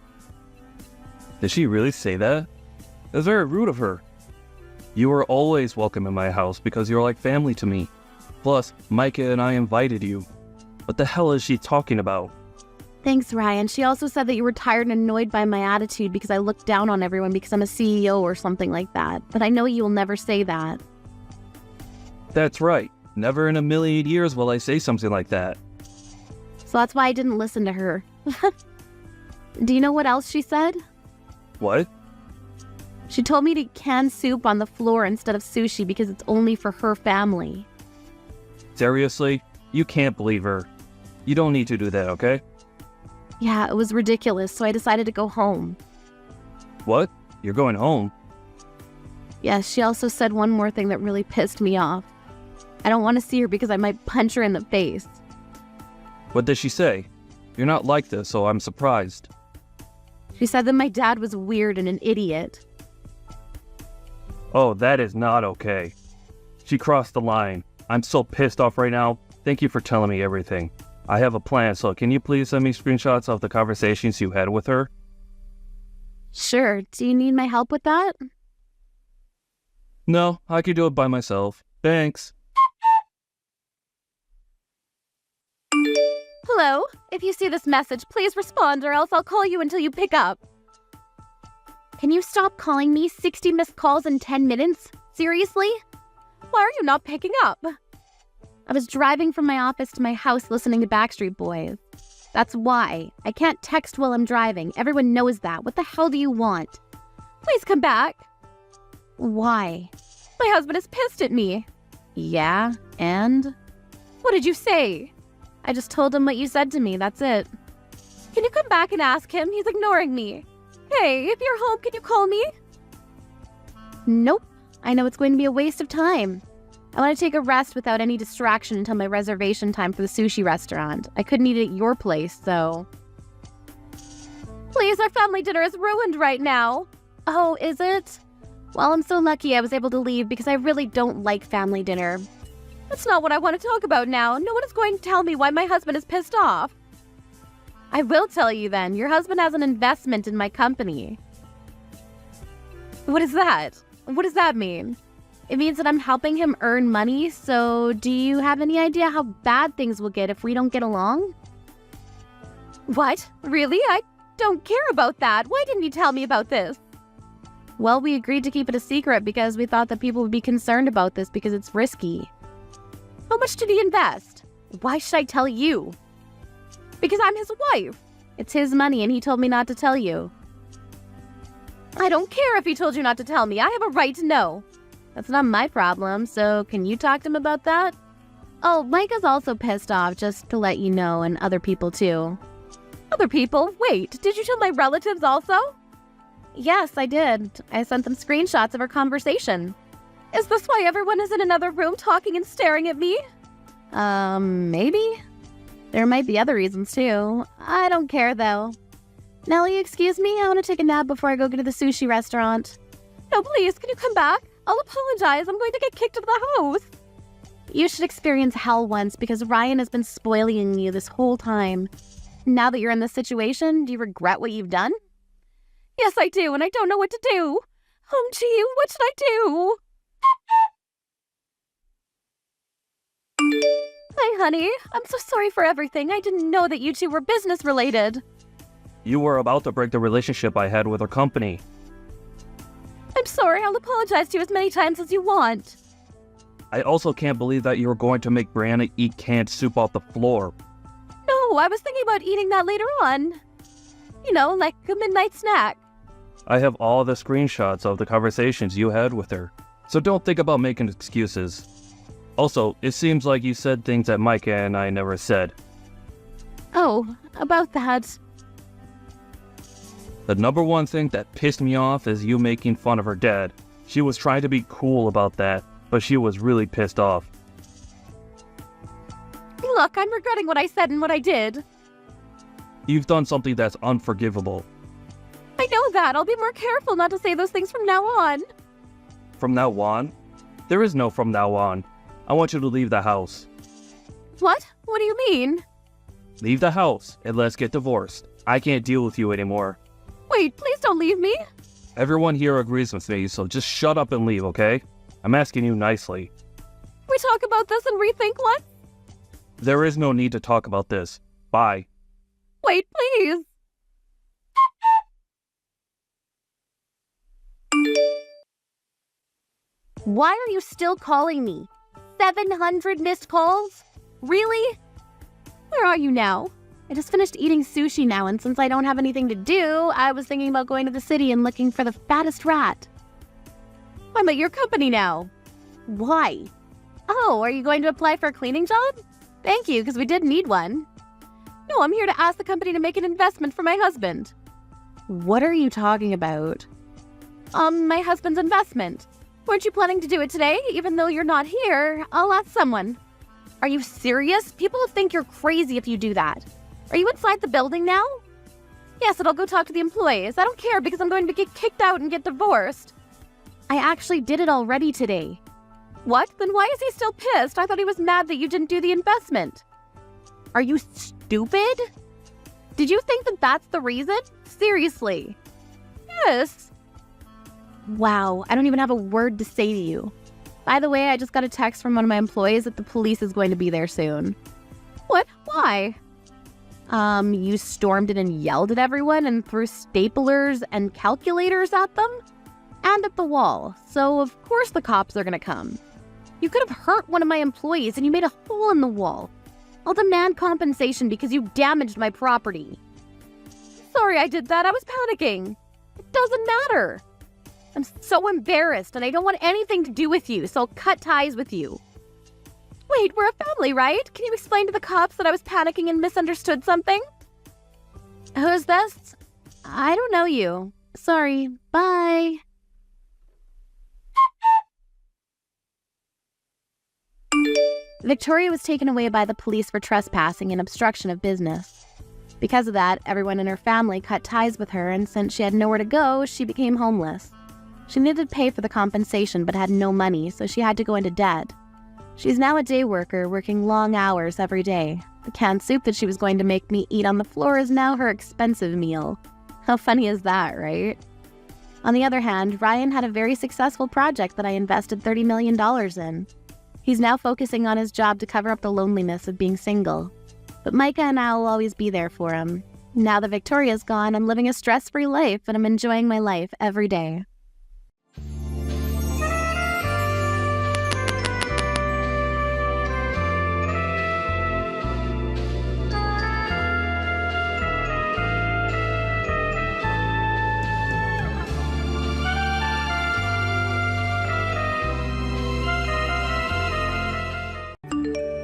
Did she really say that? That's very rude of her. You were always welcome in my house because you're like family to me. Plus, Micah and I invited you. What the hell is she talking about?
Thanks, Ryan. She also said that you were tired and annoyed by my attitude because I looked down on everyone because I'm a CEO or something like that. But I know you will never say that.
That's right. Never in a million years will I say something like that.
So that's why I didn't listen to her. Do you know what else she said?
What?
She told me to can soup on the floor instead of sushi because it's only for her family.
Seriously? You can't believe her. You don't need to do that, okay?
Yeah, it was ridiculous, so I decided to go home.
What? You're going home?
Yes, she also said one more thing that really pissed me off. I don't want to see her because I might punch her in the face.
What did she say? You're not like this, so I'm surprised.
She said that my dad was weird and an idiot.
Oh, that is not okay. She crossed the line. I'm so pissed off right now. Thank you for telling me everything. I have a plan, so can you please send me screenshots of the conversations you had with her?
Sure. Do you need my help with that?
No, I can do it by myself. Thanks.
Hello? If you see this message, please respond or else I'll call you until you pick up. Can you stop calling me 60 missed calls in 10 minutes? Seriously? Why are you not picking up? I was driving from my office to my house listening to Backstreet Boys. That's why. I can't text while I'm driving. Everyone knows that. What the hell do you want? Please come back. Why? My husband is pissed at me. Yeah, and? What did you say? I just told him what you said to me, that's it. Can you come back and ask him? He's ignoring me. Hey, if you're home, can you call me? Nope. I know it's going to be a waste of time. I want to take a rest without any distraction until my reservation time for the sushi restaurant. I couldn't eat at your place, so... Please, our family dinner is ruined right now. Oh, is it? Well, I'm so lucky I was able to leave because I really don't like family dinner. That's not what I want to talk about now. No one is going to tell me why my husband is pissed off. I will tell you then. Your husband has an investment in my company. What is that? What does that mean? It means that I'm helping him earn money, so do you have any idea how bad things will get if we don't get along? What? Really? I don't care about that. Why didn't you tell me about this? Well, we agreed to keep it a secret because we thought that people would be concerned about this because it's risky. How much did he invest? Why should I tell you? Because I'm his wife. It's his money and he told me not to tell you. I don't care if he told you not to tell me. I have a right to know. That's not my problem, so can you talk to him about that? Oh, Micah's also pissed off, just to let you know, and other people too. Other people? Wait, did you tell my relatives also? Yes, I did. I sent them screenshots of our conversation. Is this why everyone is in another room talking and staring at me? Maybe. There might be other reasons too. I don't care though. Nellie, excuse me? I want to take a nap before I go to the sushi restaurant. No, please, can you come back? I'll apologize. I'm going to get kicked out of the house. You should experience hell once because Ryan has been spoiling you this whole time. Now that you're in this situation, do you regret what you've done? Yes, I do, and I don't know what to do. Gee, what should I do? Hi, honey. I'm so sorry for everything. I didn't know that you two were business related.
You were about to break the relationship I had with our company.
I'm sorry. I'll apologize to you as many times as you want.
I also can't believe that you were going to make Brianna eat canned soup off the floor.
No, I was thinking about eating that later on. You know, like a midnight snack.
I have all the screenshots of the conversations you had with her, so don't think about making excuses. Also, it seems like you said things that Micah and I never said.
Oh, about that.
The number one thing that pissed me off is you making fun of her dad. She was trying to be cool about that, but she was really pissed off.
Look, I'm regretting what I said and what I did.
You've done something that's unforgivable.
I know that. I'll be more careful not to say those things from now on.
From now on? There is no from now on. I want you to leave the house.
What? What do you mean?
Leave the house and let's get divorced. I can't deal with you anymore.
Wait, please don't leave me.
Everyone here agrees with me, so just shut up and leave, okay? I'm asking you nicely.
We talk about this and rethink what?
There is no need to talk about this. Bye.
Wait, please. Why are you still calling me? 700 missed calls? Really? Where are you now? I just finished eating sushi now, and since I don't have anything to do, I was thinking about going to the city and looking for the fattest rat. I'm at your company now. Why? Oh, are you going to apply for a cleaning job? Thank you, because we did need one. No, I'm here to ask the company to make an investment for my husband. What are you talking about? My husband's investment. Weren't you planning to do it today? Even though you're not here, I'll ask someone. Are you serious? People will think you're crazy if you do that. Are you inside the building now? Yes, and I'll go talk to the employees. I don't care because I'm going to get kicked out and get divorced. I actually did it already today. What? Then why is he still pissed? I thought he was mad that you didn't do the investment. Are you stupid? Did you think that that's the reason? Seriously. Yes. Wow, I don't even have a word to say to you. By the way, I just got a text from one of my employees that the police is going to be there soon. What? Why? You stormed in and yelled at everyone and threw staplers and calculators at them? And at the wall, so of course the cops are gonna come. You could have hurt one of my employees and you made a hole in the wall. I'll demand compensation because you damaged my property. Sorry I did that, I was panicking. It doesn't matter. I'm so embarrassed and I don't want anything to do with you, so I'll cut ties with you. Wait, we're a family, right? Can you explain to the cops that I was panicking and misunderstood something? Who's this? I don't know you. Sorry, bye. Victoria was taken away by the police for trespassing and obstruction of business. Because of that, everyone in her family cut ties with her, and since she had nowhere to go, she became homeless. She needed to pay for the compensation but had no money, so she had to go into debt. She's now a day worker, working long hours every day. The canned soup that she was going to make me eat on the floor is now her expensive meal. How funny is that, right? On the other hand, Ryan had a very successful project that I invested $30 million in. He's now focusing on his job to cover up the loneliness of being single. But Micah and I will always be there for him. Now that Victoria's gone, I'm living a stress-free life and I'm enjoying my life every day.